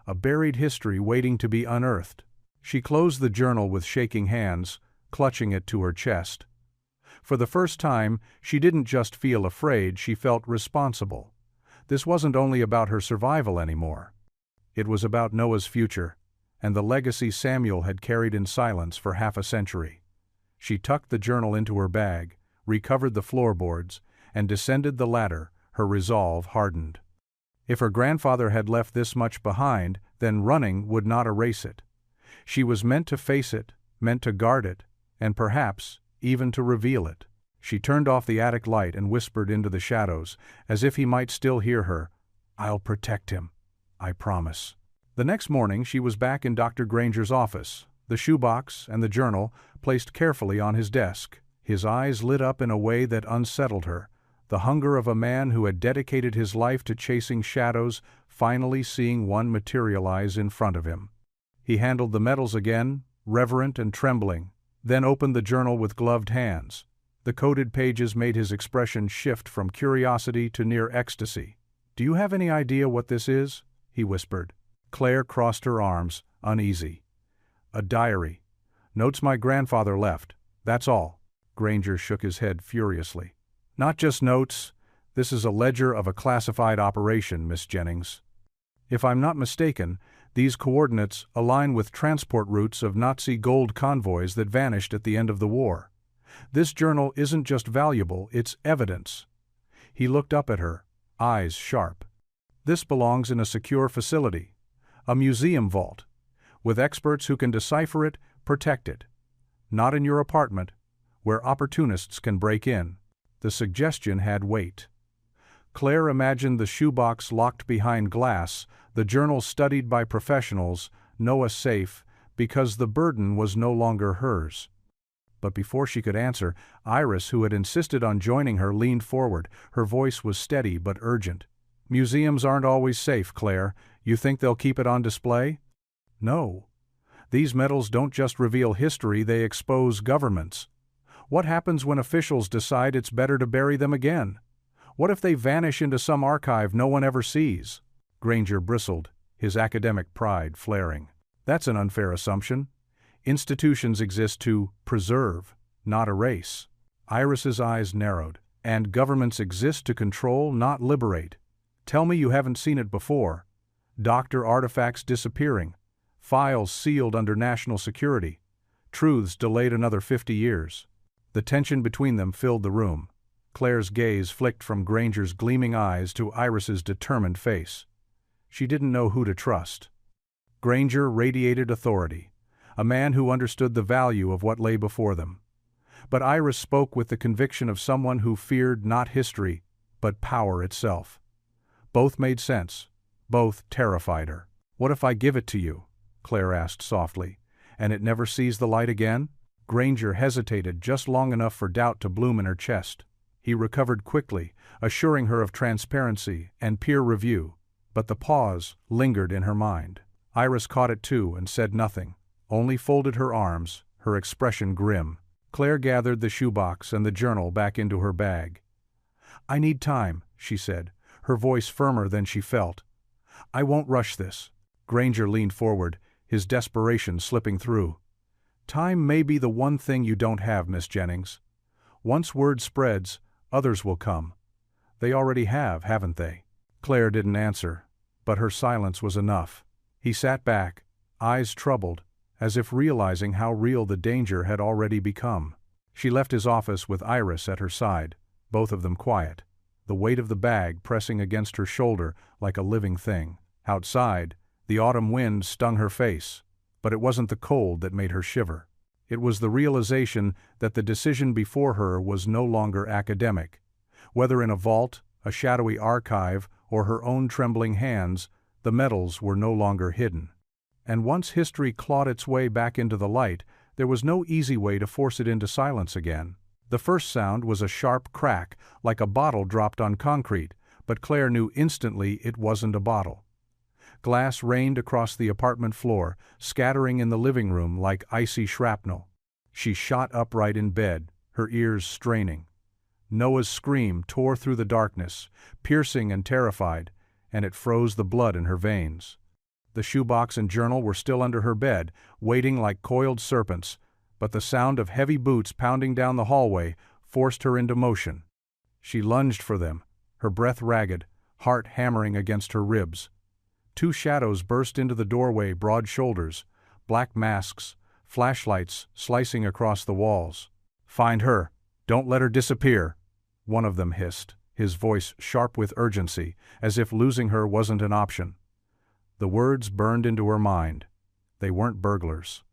a buried history waiting to be unearthed. She closed the journal with shaking hands, clutching it to her chest. For the first time, she didn't just feel afraid, she felt responsible. This wasn't only about her survival anymore. It was about Noah's future, and the legacy Samuel had carried in silence for half a century. She tucked the journal into her bag, recovered the floorboards, and descended the ladder, her resolve hardened. If her grandfather had left this much behind, then running would not erase it. She was meant to face it, meant to guard it, and perhaps even to reveal it. She turned off the attic light and whispered into the shadows, as if he might still hear her, "I'll protect him. I promise." The next morning she was back in Dr. Granger's office, the shoebox and the journal placed carefully on his desk. His eyes lit up in a way that unsettled her, the hunger of a man who had dedicated his life to chasing shadows, finally seeing one materialize in front of him. He handled the medals again, reverent and trembling, then opened the journal with gloved hands. The coded pages made his expression shift from curiosity to near ecstasy. "Do you have any idea what this is?" he whispered. Claire crossed her arms, uneasy. "A diary. Notes my grandfather left. That's all." Granger shook his head furiously. "Not just notes. This is a ledger of a classified operation, Miss Jennings. If I'm not mistaken, these coordinates align with transport routes of Nazi gold convoys that vanished at the end of the war. This journal isn't just valuable, it's evidence." He looked up at her, eyes sharp. "This belongs in a secure facility, a museum vault, with experts who can decipher it, protect it. Not in your apartment, where opportunists can break in." The suggestion had weight. Claire imagined the shoebox locked behind glass, the journal studied by professionals, Noah safe, because the burden was no longer hers. But before she could answer, Iris, who had insisted on joining her, leaned forward. Her voice was steady but urgent. "Museums aren't always safe, Claire. You think they'll keep it on display?" "No. These medals don't just reveal history, they expose governments. What happens when officials decide it's better to bury them again? What if they vanish into some archive no one ever sees? Granger bristled, his academic pride flaring. That's an unfair assumption. Institutions exist to preserve, not erase. Iris's eyes narrowed. And governments exist to control, not liberate. Tell me you haven't seen it before. Doctor artifacts disappearing. Files sealed under national security. Truths delayed another 50 years. The tension between them filled the room. Claire's gaze flicked from Granger's gleaming eyes to Iris's determined face. She didn't know who to trust. Granger radiated authority, a man who understood the value of what lay before them. But Iris spoke with the conviction of someone who feared not history, but power itself. Both made sense. Both terrified her. "What if I give it to you?" Claire asked softly. "And it never sees the light again?" Granger hesitated just long enough for doubt to bloom in her chest. He recovered quickly, assuring her of transparency and peer review, but the pause lingered in her mind. Iris caught it too and said nothing, only folded her arms, her expression grim. Claire gathered the shoebox and the journal back into her bag. "I need time," she said, her voice firmer than she felt. "I won't rush this." Granger leaned forward, his desperation slipping through. "Time may be the one thing you don't have, Miss Jennings. Once word spreads, others will come. They already have, haven't they?" Claire didn't answer, but her silence was enough. He sat back, eyes troubled, as if realizing how real the danger had already become. She left his office with Iris at her side, both of them quiet, the weight of the bag pressing against her shoulder like a living thing. Outside, the autumn wind stung her face, but it wasn't the cold that made her shiver. It was the realization that the decision before her was no longer academic. Whether in a vault, a shadowy archive, or her own trembling hands, the metals were no longer hidden. And once history clawed its way back into the light, there was no easy way to force it into silence again. The first sound was a sharp crack, like a bottle dropped on concrete, but Claire knew instantly it wasn't a bottle. Glass rained across the apartment floor, scattering in the living room like icy shrapnel. She shot upright in bed, her ears straining. Noah's scream tore through the darkness, piercing and terrified, and it froze the blood in her veins. The shoebox and journal were still under her bed, waiting like coiled serpents, but the sound of heavy boots pounding down the hallway forced her into motion. She lunged for them, her breath ragged, heart hammering against her ribs. Two shadows burst into the doorway, broad shoulders, black masks, flashlights slicing across the walls. "Find her! Don't let her disappear!" one of them hissed, his voice sharp with urgency, as if losing her wasn't an option. The words burned into her mind. They weren't burglars.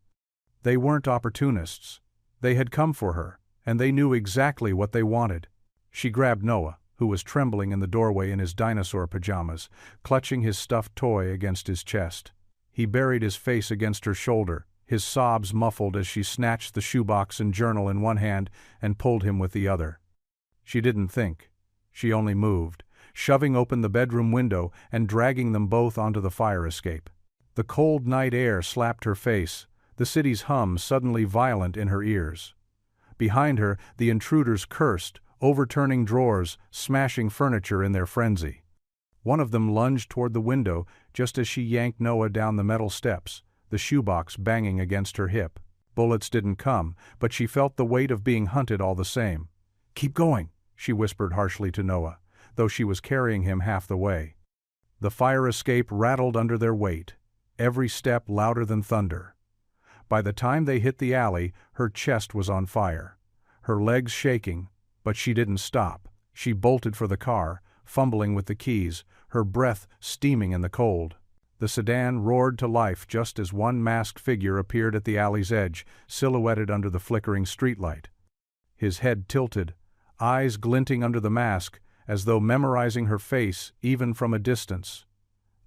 They weren't opportunists. They had come for her, and they knew exactly what they wanted. She grabbed Noah, who was trembling in the doorway in his dinosaur pajamas, clutching his stuffed toy against his chest. He buried his face against her shoulder, his sobs muffled as she snatched the shoebox and journal in one hand and pulled him with the other. She didn't think. She only moved, shoving open the bedroom window and dragging them both onto the fire escape. The cold night air slapped her face, the city's hum suddenly violent in her ears. Behind her, the intruders cursed, overturning drawers, smashing furniture in their frenzy. One of them lunged toward the window just as she yanked Noah down the metal steps, the shoebox banging against her hip. Bullets didn't come, but she felt the weight of being hunted all the same. "Keep going," she whispered harshly to Noah, though she was carrying him half the way. The fire escape rattled under their weight, every step louder than thunder. By the time they hit the alley, her chest was on fire, her legs shaking, but she didn't stop. She bolted for the car, fumbling with the keys, her breath steaming in the cold. The sedan roared to life just as one masked figure appeared at the alley's edge, silhouetted under the flickering streetlight. His head tilted, eyes glinting under the mask, as though memorizing her face even from a distance.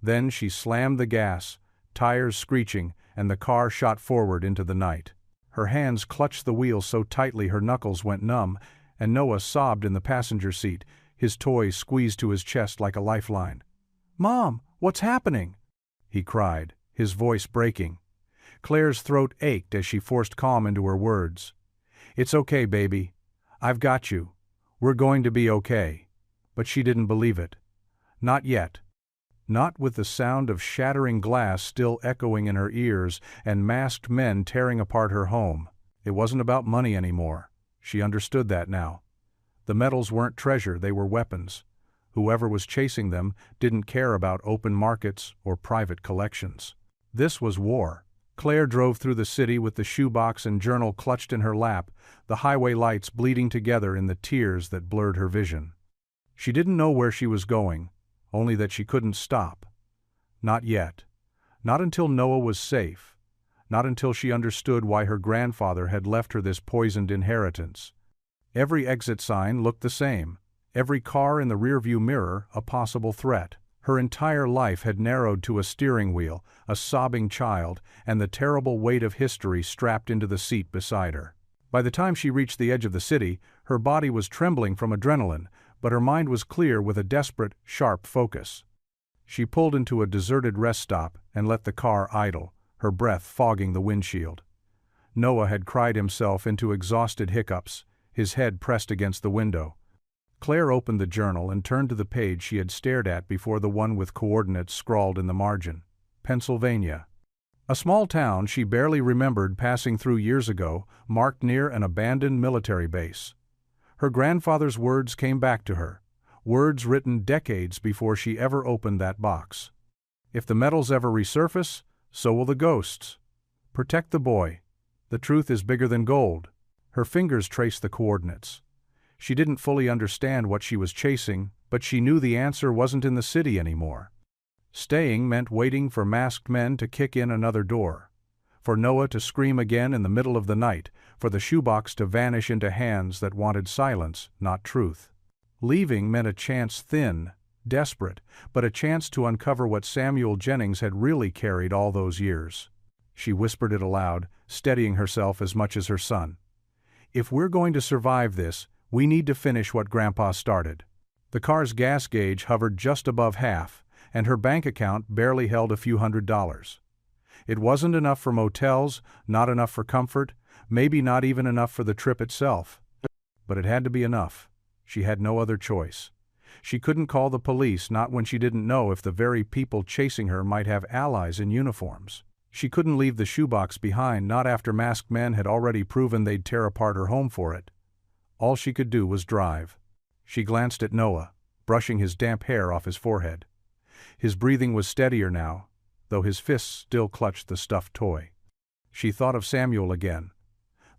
Then she slammed the gas, tires screeching, and the car shot forward into the night. Her hands clutched the wheel so tightly her knuckles went numb, and Noah sobbed in the passenger seat, his toy squeezed to his chest like a lifeline. "Mom, what's happening?" he cried, his voice breaking. Claire's throat ached as she forced calm into her words. "It's okay, baby. I've got you. We're going to be okay." But she didn't believe it. Not yet. Not with the sound of shattering glass still echoing in her ears and masked men tearing apart her home. It wasn't about money anymore. She understood that now. The metals weren't treasure, they were weapons. Whoever was chasing them didn't care about open markets or private collections. This was war. Claire drove through the city with the shoebox and journal clutched in her lap, the highway lights bleeding together in the tears that blurred her vision. She didn't know where she was going, only that she couldn't stop. Not yet. Not until Noah was safe. Not until she understood why her grandfather had left her this poisoned inheritance. Every exit sign looked the same. Every car in the rearview mirror a possible threat. Her entire life had narrowed to a steering wheel, a sobbing child, and the terrible weight of history strapped into the seat beside her. By the time she reached the edge of the city, her body was trembling from adrenaline, but her mind was clear with a desperate, sharp focus. She pulled into a deserted rest stop and let the car idle, her breath fogging the windshield. Noah had cried himself into exhausted hiccups, his head pressed against the window. Claire opened the journal and turned to the page she had stared at before, the one with coordinates scrawled in the margin. Pennsylvania. A small town she barely remembered passing through years ago, marked near an abandoned military base. Her grandfather's words came back to her, words written decades before she ever opened that box. If the metals ever resurface, so will the ghosts. Protect the boy. The truth is bigger than gold. Her fingers traced the coordinates. She didn't fully understand what she was chasing, but she knew the answer wasn't in the city anymore. Staying meant waiting for masked men to kick in another door, for Noah to scream again in the middle of the night, for the shoebox to vanish into hands that wanted silence, not truth. Leaving meant a chance, thin, desperate, but a chance to uncover what Samuel Jennings had really carried all those years. She whispered it aloud, steadying herself as much as her son. If we're going to survive this, we need to finish what Grandpa started. The car's gas gauge hovered just above half, and her bank account barely held a few $100s. It wasn't enough for motels, not enough for comfort, maybe not even enough for the trip itself. But it had to be enough. She had no other choice. She couldn't call the police, not when she didn't know if the very people chasing her might have allies in uniforms. She couldn't leave the shoebox behind, not after masked men had already proven they'd tear apart her home for it. All she could do was drive. She glanced at Noah, brushing his damp hair off his forehead. His breathing was steadier now, though his fists still clutched the stuffed toy. She thought of Samuel again,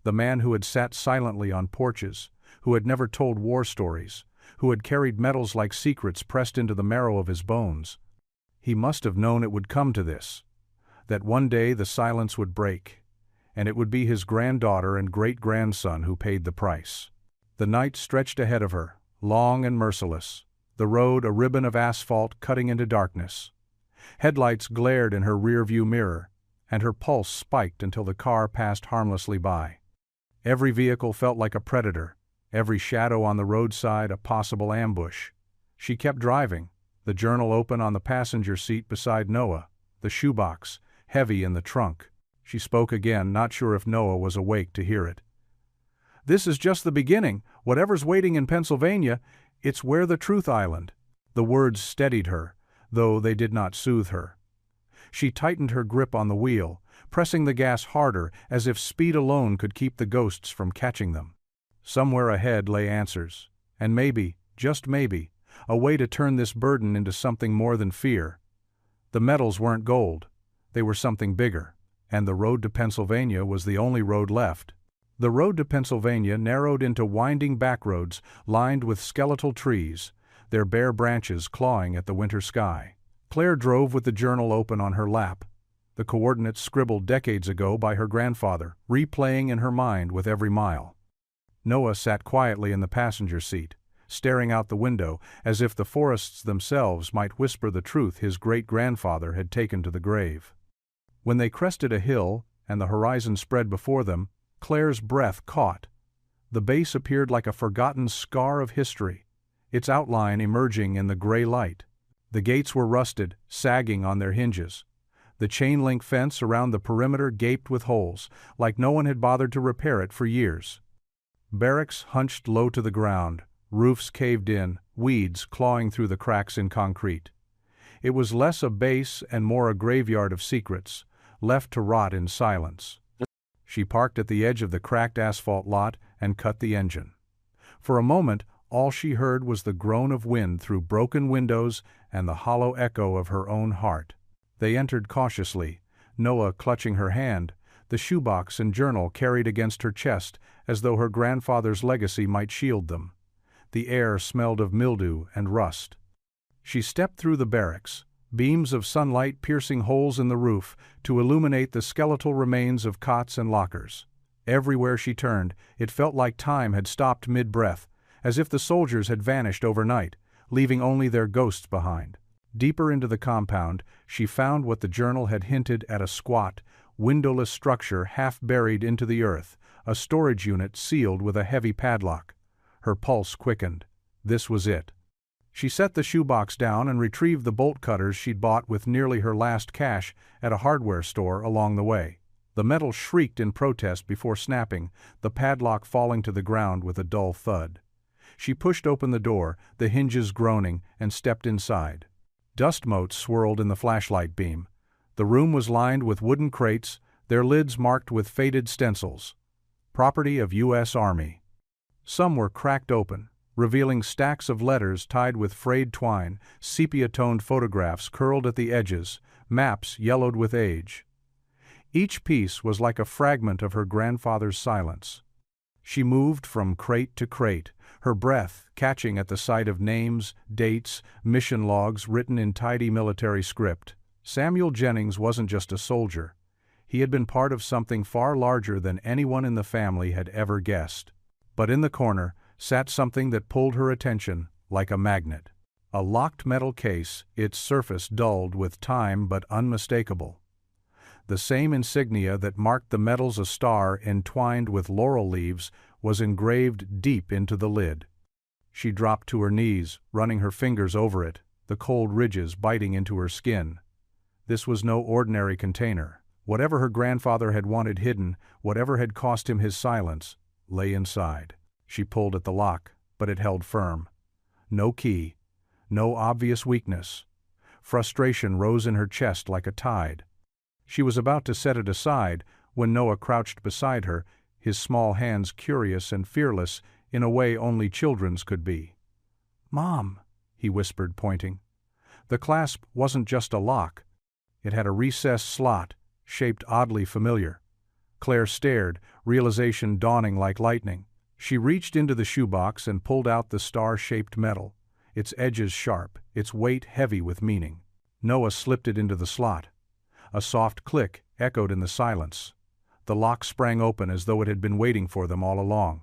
the man who had sat silently on porches, who had never told war stories, who had carried metals like secrets pressed into the marrow of his bones. He must have known it would come to this, that one day the silence would break, and it would be his granddaughter and great-grandson who paid the price. The night stretched ahead of her, long and merciless, the road a ribbon of asphalt cutting into darkness. Headlights glared in her rear-view mirror, and her pulse spiked until the car passed harmlessly by. Every vehicle felt like a predator, every shadow on the roadside a possible ambush. She kept driving, the journal open on the passenger seat beside Noah, the shoebox heavy in the trunk. She spoke again, not sure if Noah was awake to hear it. This is just the beginning. Whatever's waiting in Pennsylvania, it's where the truth island. The words steadied her, though they did not soothe her. She tightened her grip on the wheel, pressing the gas harder as if speed alone could keep the ghosts from catching them. Somewhere ahead lay answers, and maybe, just maybe, a way to turn this burden into something more than fear. The metals weren't gold. They were something bigger, and the road to Pennsylvania was the only road left. The road to Pennsylvania narrowed into winding backroads lined with skeletal trees, their bare branches clawing at the winter sky. Claire drove with the journal open on her lap, the coordinates scribbled decades ago by her grandfather, replaying in her mind with every mile. Noah sat quietly in the passenger seat, staring out the window as if the forests themselves might whisper the truth his great-grandfather had taken to the grave. When they crested a hill and the horizon spread before them, Claire's breath caught. The base appeared like a forgotten scar of history, its outline emerging in the gray light. The gates were rusted, sagging on their hinges. The chain-link fence around the perimeter gaped with holes, like no one had bothered to repair it for years. Barracks hunched low to the ground, roofs caved in, weeds clawing through the cracks in concrete. It was less a base and more a graveyard of secrets, left to rot in silence. She parked at the edge of the cracked asphalt lot and cut the engine. For a moment, all she heard was the groan of wind through broken windows and the hollow echo of her own heart. They entered cautiously, Noah clutching her hand, the shoebox and journal carried against her chest as though her grandfather's legacy might shield them. The air smelled of mildew and rust. She stepped through the barracks, beams of sunlight piercing holes in the roof to illuminate the skeletal remains of cots and lockers. Everywhere she turned, it felt like time had stopped mid-breath, as if the soldiers had vanished overnight, leaving only their ghosts behind. Deeper into the compound, she found what the journal had hinted at: a squat, windowless structure half buried into the earth, a storage unit sealed with a heavy padlock. Her pulse quickened. This was it. She set the shoebox down and retrieved the bolt cutters she'd bought with nearly her last cash at a hardware store along the way. The metal shrieked in protest before snapping, the padlock falling to the ground with a dull thud. She pushed open the door, the hinges groaning, and stepped inside. Dust motes swirled in the flashlight beam. The room was lined with wooden crates, their lids marked with faded stencils. Property of U.S. Army. Some were cracked open, revealing stacks of letters tied with frayed twine, sepia-toned photographs curled at the edges, maps yellowed with age. Each piece was like a fragment of her grandfather's silence. She moved from crate to crate, her breath catching at the sight of names, dates, mission logs written in tidy military script. Samuel Jennings wasn't just a soldier. He had been part of something far larger than anyone in the family had ever guessed. But in the corner sat something that pulled her attention like a magnet. A locked metal case, its surface dulled with time but unmistakable. The same insignia that marked the metals a star entwined with laurel leaves was engraved deep into the lid. She dropped to her knees, running her fingers over it, the cold ridges biting into her skin. This was no ordinary container. Whatever her grandfather had wanted hidden, whatever had cost him his silence, lay inside. She pulled at the lock, but it held firm. No key, no obvious weakness. Frustration rose in her chest like a tide. She was about to set it aside when Noah crouched beside her, his small hands curious and fearless in a way only children's could be. "Mom," he whispered, pointing. The clasp wasn't just a lock. It had a recessed slot, shaped oddly familiar. Claire stared, realization dawning like lightning. She reached into the shoebox and pulled out the star-shaped metal, its edges sharp, its weight heavy with meaning. Noah slipped it into the slot. A soft click echoed in the silence. The lock sprang open as though it had been waiting for them all along.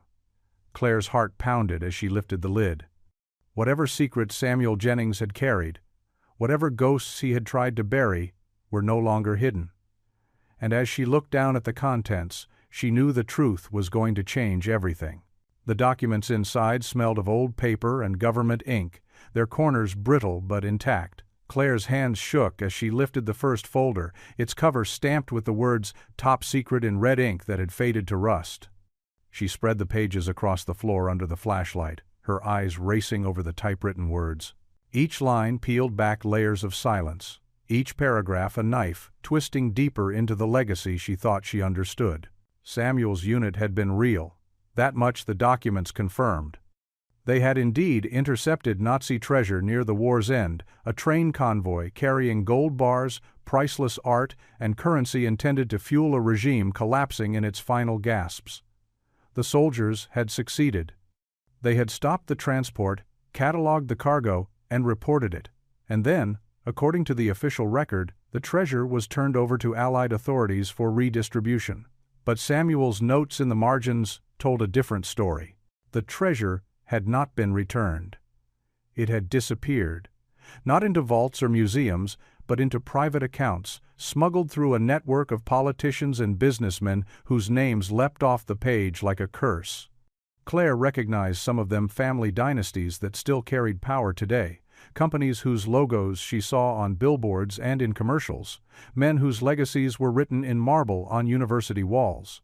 Claire's heart pounded as she lifted the lid. Whatever secrets Samuel Jennings had carried, whatever ghosts he had tried to bury, were no longer hidden. And as she looked down at the contents, she knew the truth was going to change everything. The documents inside smelled of old paper and government ink, their corners brittle but intact. Claire's hands shook as she lifted the first folder, its cover stamped with the words "Top Secret" in red ink that had faded to rust. She spread the pages across the floor under the flashlight, her eyes racing over the typewritten words. Each line peeled back layers of silence, each paragraph a knife twisting deeper into the legacy she thought she understood. Samuel's unit had been real. That much the documents confirmed. They had indeed intercepted Nazi treasure near the war's end, a train convoy carrying gold bars, priceless art, and currency intended to fuel a regime collapsing in its final gasps. The soldiers had succeeded. They had stopped the transport, catalogued the cargo, and reported it. And then, according to the official record, the treasure was turned over to Allied authorities for redistribution. But Samuel's notes in the margins told a different story. The treasure had not been returned. It had disappeared, not into vaults or museums, but into private accounts, smuggled through a network of politicians and businessmen whose names leapt off the page like a curse. Claire recognized some of them family dynasties that still carried power today, companies whose logos she saw on billboards and in commercials, men whose legacies were written in marble on university walls.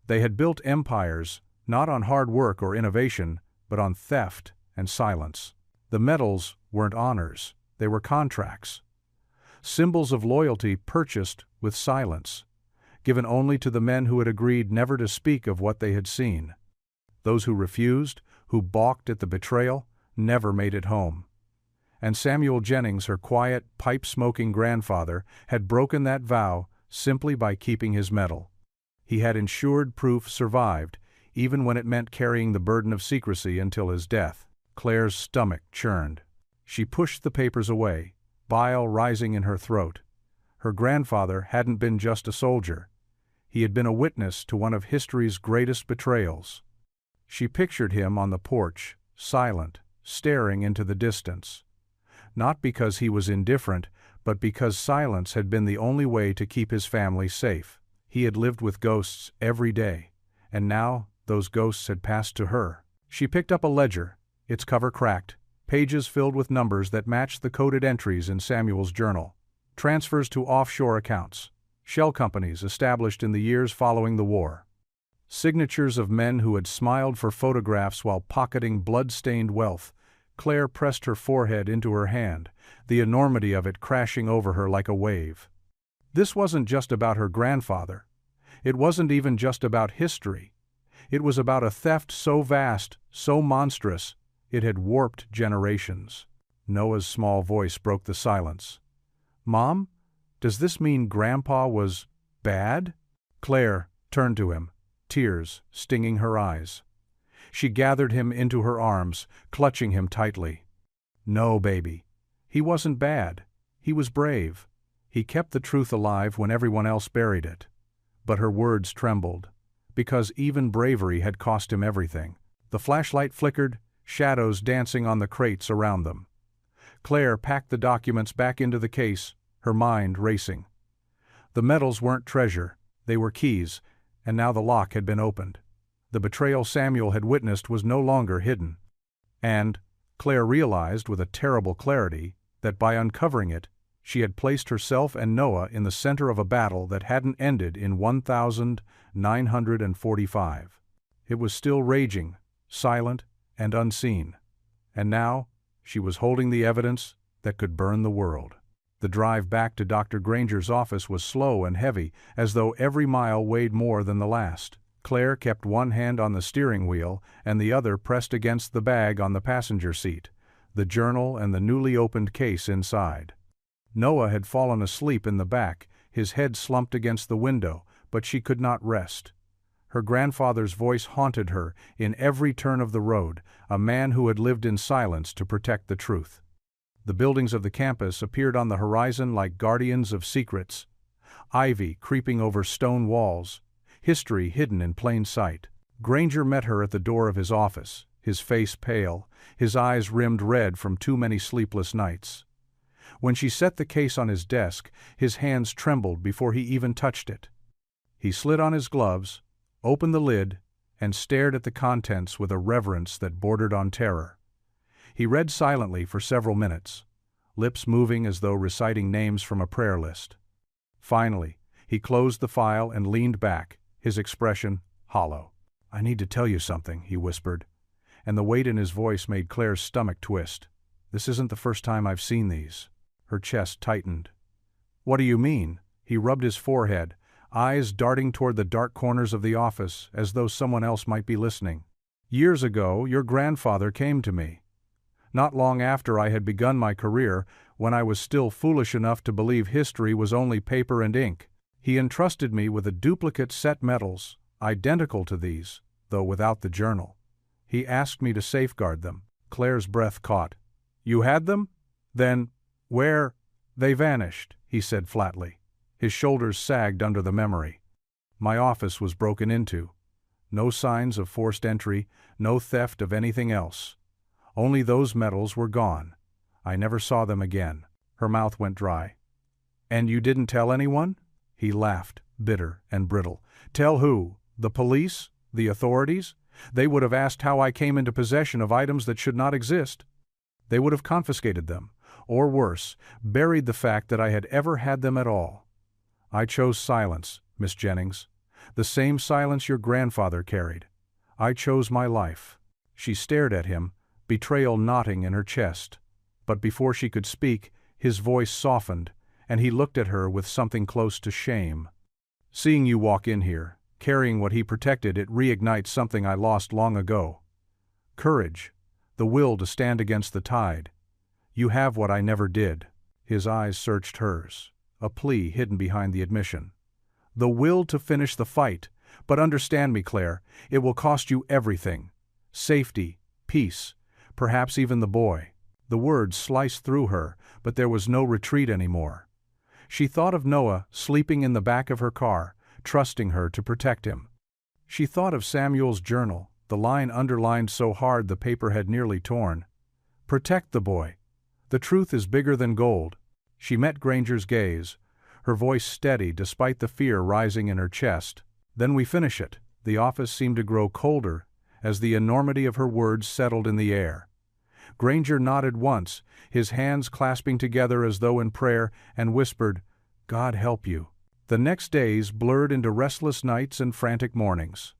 They had built empires, not on hard work or innovation, but on theft and silence. The medals weren't honors, they were contracts. Symbols of loyalty purchased with silence, given only to the men who had agreed never to speak of what they had seen. Those who refused, who balked at the betrayal, never made it home. And Samuel Jennings, her quiet, pipe-smoking grandfather, had broken that vow simply by keeping his medal. He had ensured proof survived, even when it meant carrying the burden of secrecy until his death. Claire's stomach churned. She pushed the papers away, bile rising in her throat. Her grandfather hadn't been just a soldier. He had been a witness to one of history's greatest betrayals. She pictured him on the porch, silent, staring into the distance. Not because he was indifferent, but because silence had been the only way to keep his family safe. He had lived with ghosts every day, and now those ghosts had passed to her. She picked up a ledger, its cover cracked, pages filled with numbers that matched the coded entries in Samuel's journal. Transfers to offshore accounts, shell companies established in the years following the war. Signatures of men who had smiled for photographs while pocketing blood-stained wealth. Claire pressed her forehead into her hand, the enormity of it crashing over her like a wave. This wasn't just about her grandfather. It wasn't even just about history. It was about a theft so vast, so monstrous, it had warped generations. Noah's small voice broke the silence. "Mom, does this mean Grandpa was bad?" Claire turned to him, tears stinging her eyes. She gathered him into her arms, clutching him tightly. "No, baby. He wasn't bad. He was brave. He kept the truth alive when everyone else buried it." But her words trembled, because even bravery had cost him everything. The flashlight flickered, shadows dancing on the crates around them. Claire packed the documents back into the case, her mind racing. The medals weren't treasure, they were keys, and now the lock had been opened. The betrayal Samuel had witnessed was no longer hidden. And Claire realized with a terrible clarity that by uncovering it, she had placed herself and Noah in the center of a battle that hadn't ended in 1945. It was still raging, silent and unseen. And now, she was holding the evidence that could burn the world. The drive back to Dr. Granger's office was slow and heavy, as though every mile weighed more than the last. Claire kept one hand on the steering wheel and the other pressed against the bag on the passenger seat, the journal and the newly opened case inside. Noah had fallen asleep in the back, his head slumped against the window, but she could not rest. Her grandfather's voice haunted her in every turn of the road, a man who had lived in silence to protect the truth. The buildings of the campus appeared on the horizon like guardians of secrets, ivy creeping over stone walls, history hidden in plain sight. Granger met her at the door of his office, his face pale, his eyes rimmed red from too many sleepless nights. When she set the case on his desk, his hands trembled before he even touched it. He slid on his gloves, opened the lid, and stared at the contents with a reverence that bordered on terror. He read silently for several minutes, lips moving as though reciting names from a prayer list. Finally, he closed the file and leaned back, his expression hollow. "I need to tell you something," he whispered, and the weight in his voice made Claire's stomach twist. "This isn't the first time I've seen these." Her chest tightened. "What do you mean?" He rubbed his forehead, eyes darting toward the dark corners of the office as though someone else might be listening. "Years ago, your grandfather came to me. Not long after I had begun my career, when I was still foolish enough to believe history was only paper and ink. He entrusted me with a duplicate set medals, identical to these, though without the journal. He asked me to safeguard them." Claire's breath caught. "You had them? Then, where?" "They vanished," he said flatly. His shoulders sagged under the memory. "My office was broken into. No signs of forced entry, no theft of anything else. Only those medals were gone. I never saw them again." Her mouth went dry. "And you didn't tell anyone?" He laughed, bitter and brittle. "Tell who? The police? The authorities? They would have asked how I came into possession of items that should not exist. They would have confiscated them, or worse, buried the fact that I had ever had them at all. I chose silence, Miss Jennings. The same silence your grandfather carried. I chose my life." She stared at him, betrayal knotting in her chest. But before she could speak, his voice softened, and he looked at her with something close to shame. "Seeing you walk in here, carrying what he protected, it reignites something I lost long ago. Courage, the will to stand against the tide. You have what I never did." His eyes searched hers, a plea hidden behind the admission. "The will to finish the fight, but understand me, Claire, it will cost you everything. Safety, peace, perhaps even the boy." The words sliced through her, but there was no retreat anymore. She thought of Noah sleeping in the back of her car, trusting her to protect him. She thought of Samuel's journal, the line underlined so hard the paper had nearly torn. "Protect the boy. The truth is bigger than gold." She met Granger's gaze, her voice steady despite the fear rising in her chest. "Then we finish it." The office seemed to grow colder as the enormity of her words settled in the air. Granger nodded once, his hands clasping together as though in prayer, and whispered, "God help you." The next days blurred into restless nights and frantic mornings.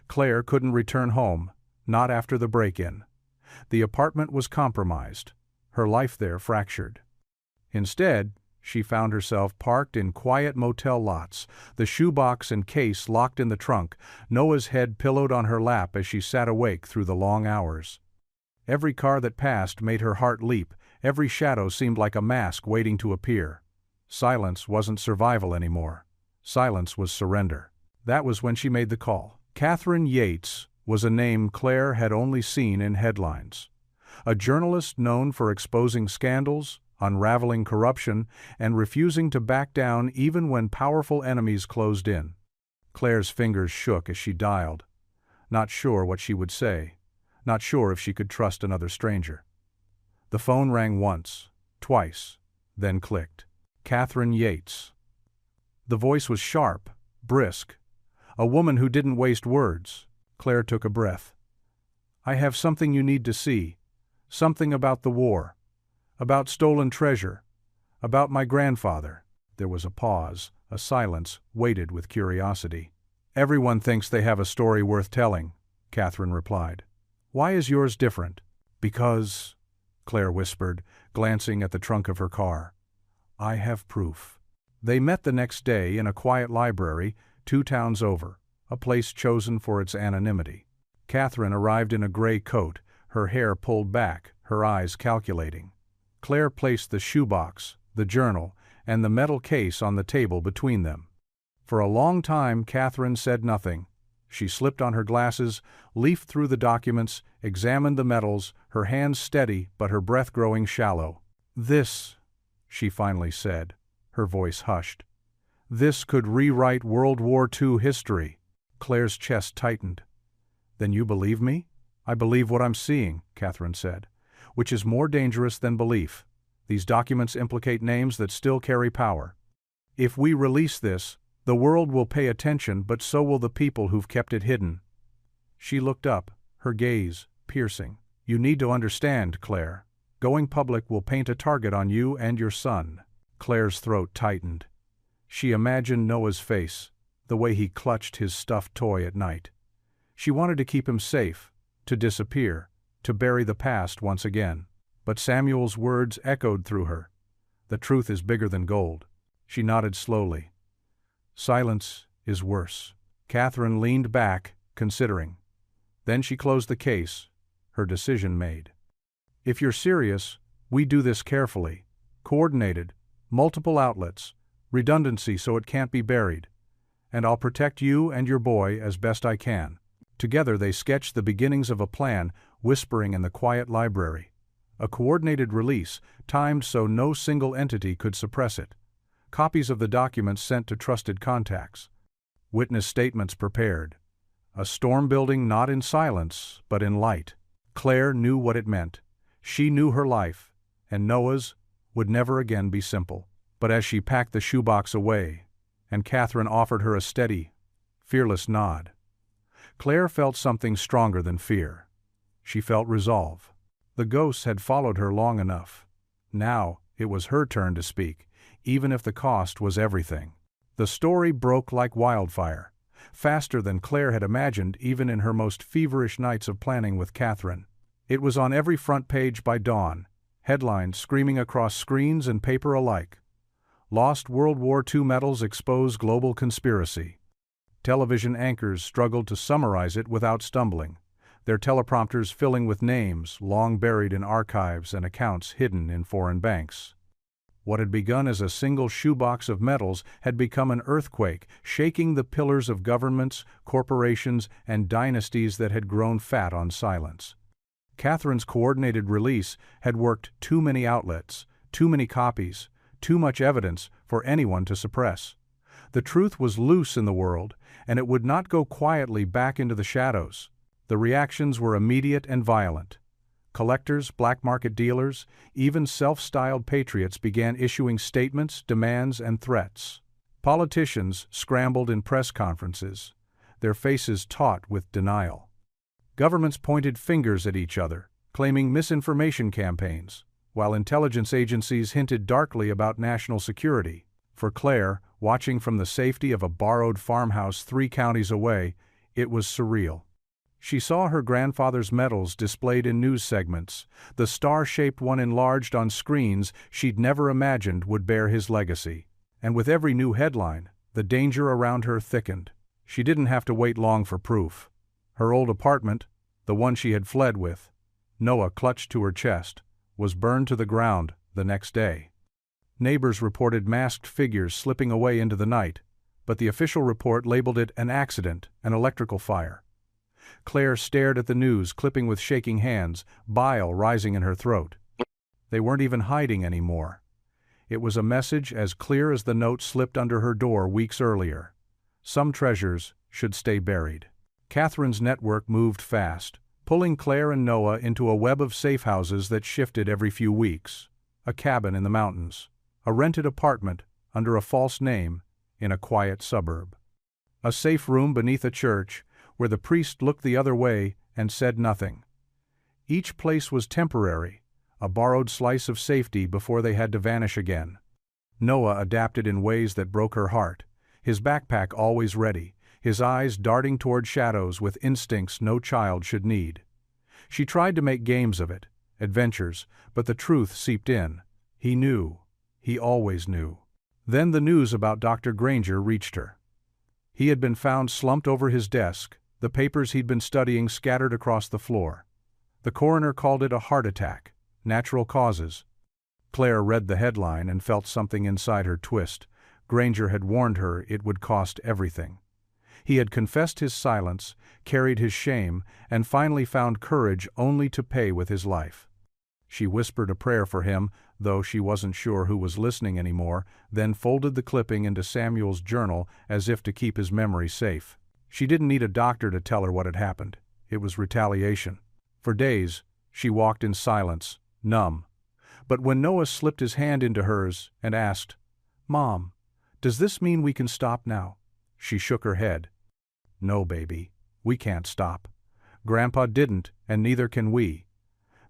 Claire couldn't return home, not after the break-in. The apartment was compromised, her life there fractured. Instead, she found herself parked in quiet motel lots, the shoebox and case locked in the trunk, Noah's head pillowed on her lap as she sat awake through the long hours. Every car that passed made her heart leap, every shadow seemed like a mask waiting to appear. Silence wasn't survival anymore. Silence was surrender. That was when she made the call. Catherine Yates was a name Claire had only seen in headlines. A journalist known for exposing scandals, unraveling corruption, and refusing to back down even when powerful enemies closed in. Claire's fingers shook as she dialed, not sure what she would say, not sure if she could trust another stranger. The phone rang once, twice, then clicked. Catherine Yates. The voice was sharp, brisk. A woman who didn't waste words. Claire took a breath. "I have something you need to see. Something about the war. About stolen treasure. About my grandfather." There was a pause, a silence weighted with curiosity. "Everyone thinks they have a story worth telling," Catherine replied. "Why is yours different?" "Because," Claire whispered, glancing at the trunk of her car, "I have proof." They met the next day in a quiet library 2 towns over, a place chosen for its anonymity. Catherine arrived in a gray coat, her hair pulled back, her eyes calculating. Claire placed the shoebox, the journal, and the metal case on the table between them. For a long time Catherine said nothing. She slipped on her glasses, leafed through the documents, examined the metals, her hands steady but her breath growing shallow. "This," she finally said, her voice hushed. "This could rewrite World War II history." Claire's chest tightened. "Then you believe me?" "I believe what I'm seeing," Catherine said, "which is more dangerous than belief. These documents implicate names that still carry power. If we release this, the world will pay attention, but so will the people who've kept it hidden." She looked up, her gaze piercing. "You need to understand, Claire. Going public will paint a target on you and your son." Claire's throat tightened. She imagined Noah's face, the way he clutched his stuffed toy at night. She wanted to keep him safe, to disappear, to bury the past once again. But Samuel's words echoed through her. "The truth is bigger than gold." She nodded slowly. "Silence is worse." Catherine leaned back, considering. Then she closed the case, her decision made. "If you're serious, we do this carefully. Coordinated, multiple outlets, redundancy so it can't be buried. And I'll protect you and your boy as best I can." Together they sketched the beginnings of a plan, whispering in the quiet library. A coordinated release, timed so no single entity could suppress it. Copies of the documents sent to trusted contacts. Witness statements prepared. A storm building not in silence, but in light. Claire knew what it meant. She knew her life, and Noah's would never again be simple. But as she packed the shoebox away, and Catherine offered her a steady, fearless nod, Claire felt something stronger than fear. She felt resolve. The ghosts had followed her long enough. Now it was her turn to speak, even if the cost was everything. The story broke like wildfire, faster than Claire had imagined even in her most feverish nights of planning with Catherine. It was on every front page by dawn, headlines screaming across screens and paper alike. Lost World War II medals expose global conspiracy. Television anchors struggled to summarize it without stumbling, their teleprompters filling with names long buried in archives and accounts hidden in foreign banks. What had begun as a single shoebox of medals had become an earthquake, shaking the pillars of governments, corporations, and dynasties that had grown fat on silence. Catherine's coordinated release had worked too many outlets, too many copies, too much evidence for anyone to suppress. The truth was loose in the world, and it would not go quietly back into the shadows. The reactions were immediate and violent. Collectors, black market dealers, even self-styled patriots began issuing statements, demands, and threats. Politicians scrambled in press conferences, their faces taut with denial. Governments pointed fingers at each other, claiming misinformation campaigns, while intelligence agencies hinted darkly about national security. For Claire, watching from the safety of a borrowed farmhouse 3 counties away, it was surreal. She saw her grandfather's medals displayed in news segments, the star-shaped one enlarged on screens she'd never imagined would bear his legacy. And with every new headline, the danger around her thickened. She didn't have to wait long for proof. Her old apartment, the one she had fled with, Noah clutched to her chest, was burned to the ground the next day. Neighbors reported masked figures slipping away into the night, but the official report labeled it an accident, an electrical fire. Claire stared at the news, clipping with shaking hands, bile rising in her throat. They weren't even hiding anymore. It was a message as clear as the note slipped under her door weeks earlier. Some treasures should stay buried. Catherine's network moved fast, pulling Claire and Noah into a web of safe houses that shifted every few weeks. A cabin in the mountains, a rented apartment under a false name in a quiet suburb, a safe room beneath a church where the priest looked the other way and said nothing. Each place was temporary, a borrowed slice of safety before they had to vanish again. Noah adapted in ways that broke her heart, his backpack always ready, his eyes darting toward shadows with instincts no child should need. She tried to make games of it, adventures, but the truth seeped in. He knew. He always knew. Then the news about Dr. Granger reached her. He had been found slumped over his desk, the papers he'd been studying scattered across the floor. The coroner called it a heart attack, natural causes. Claire read the headline and felt something inside her twist. Granger had warned her it would cost everything. He had confessed his silence, carried his shame, and finally found courage only to pay with his life. She whispered a prayer for him, though she wasn't sure who was listening anymore, then folded the clipping into Samuel's journal as if to keep his memory safe. She didn't need a doctor to tell her what had happened. It was retaliation. For days, she walked in silence, numb. But when Noah slipped his hand into hers and asked, "Mom, does this mean we can stop now?" she shook her head. "No, baby, we can't stop. Grandpa didn't, and neither can we."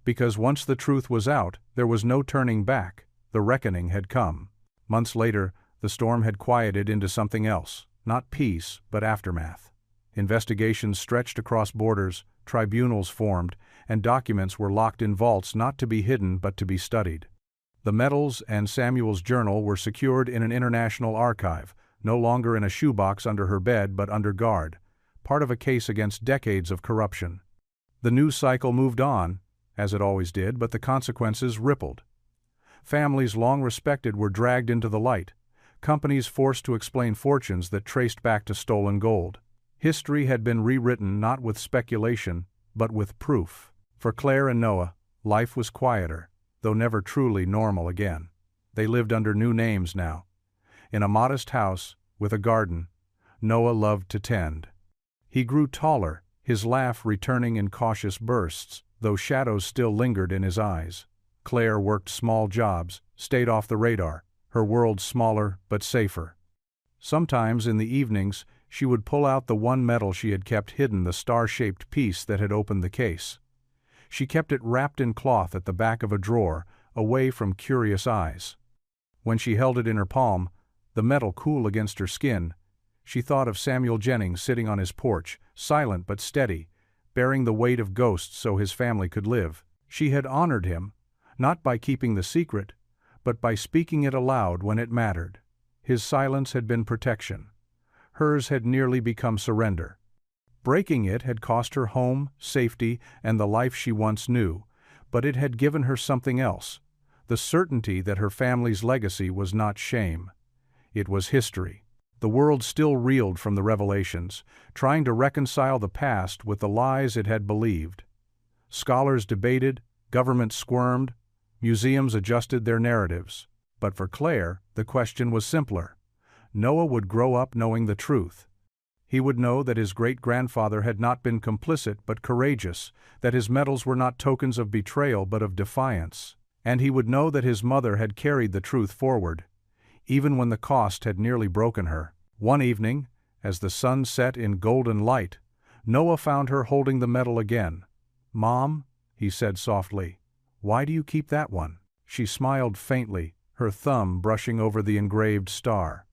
Because once the truth was out, there was no turning back. The reckoning had come. Months later, the storm had quieted into something else, not peace, but aftermath. Investigations stretched across borders, tribunals formed, and documents were locked in vaults not to be hidden but to be studied. The medals and Samuel's journal were secured in an international archive, no longer in a shoebox under her bed but under guard, part of a case against decades of corruption. The news cycle moved on, as it always did, but the consequences rippled. Families long respected were dragged into the light, companies forced to explain fortunes that traced back to stolen gold. History had been rewritten not with speculation, but with proof. For Claire and Noah, life was quieter, though never truly normal again. They lived under new names now. In a modest house, with a garden, Noah loved to tend. He grew taller, his laugh returning in cautious bursts, though shadows still lingered in his eyes. Claire worked small jobs, stayed off the radar, her world smaller but safer. Sometimes in the evenings, she would pull out the one medal she had kept hidden, the star-shaped piece that had opened the case. She kept it wrapped in cloth at the back of a drawer, away from curious eyes. When she held it in her palm, the metal cool against her skin, she thought of Samuel Jennings sitting on his porch, silent but steady, bearing the weight of ghosts so his family could live. She had honored him, not by keeping the secret, but by speaking it aloud when it mattered. His silence had been protection. Hers had nearly become surrender. Breaking it had cost her home, safety, and the life she once knew, but it had given her something else, the certainty that her family's legacy was not shame. It was history. The world still reeled from the revelations, trying to reconcile the past with the lies it had believed. Scholars debated, governments squirmed, museums adjusted their narratives. But for Claire, the question was simpler. Noah would grow up knowing the truth. He would know that his great-grandfather had not been complicit but courageous, that his medals were not tokens of betrayal but of defiance. And he would know that his mother had carried the truth forward, even when the cost had nearly broken her. One evening, as the sun set in golden light, Noah found her holding the medal again. "Mom," he said softly, "why do you keep that one?" She smiled faintly, her thumb brushing over the engraved star.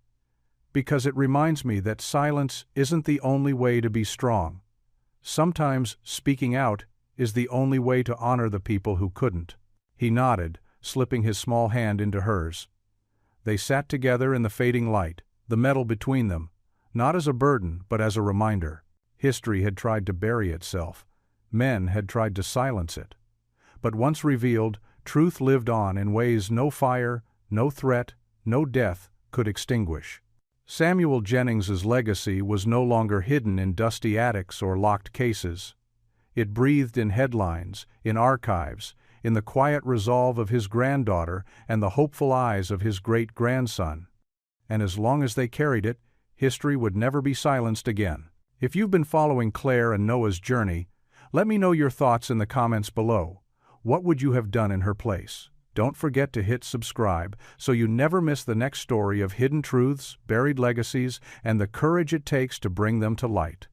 "Because it reminds me that silence isn't the only way to be strong. Sometimes speaking out is the only way to honor the people who couldn't." He nodded, slipping his small hand into hers. They sat together in the fading light, the medal between them, not as a burden but as a reminder. History had tried to bury itself. Men had tried to silence it. But once revealed, truth lived on in ways no fire, no threat, no death could extinguish. Samuel Jennings's legacy was no longer hidden in dusty attics or locked cases. It breathed in headlines, in archives, in the quiet resolve of his granddaughter and the hopeful eyes of his great-grandson. And as long as they carried it, history would never be silenced again. If you've been following Claire and Noah's journey, let me know your thoughts in the comments below. What would you have done in her place? Don't forget to hit subscribe so you never miss the next story of hidden truths, buried legacies, and the courage it takes to bring them to light.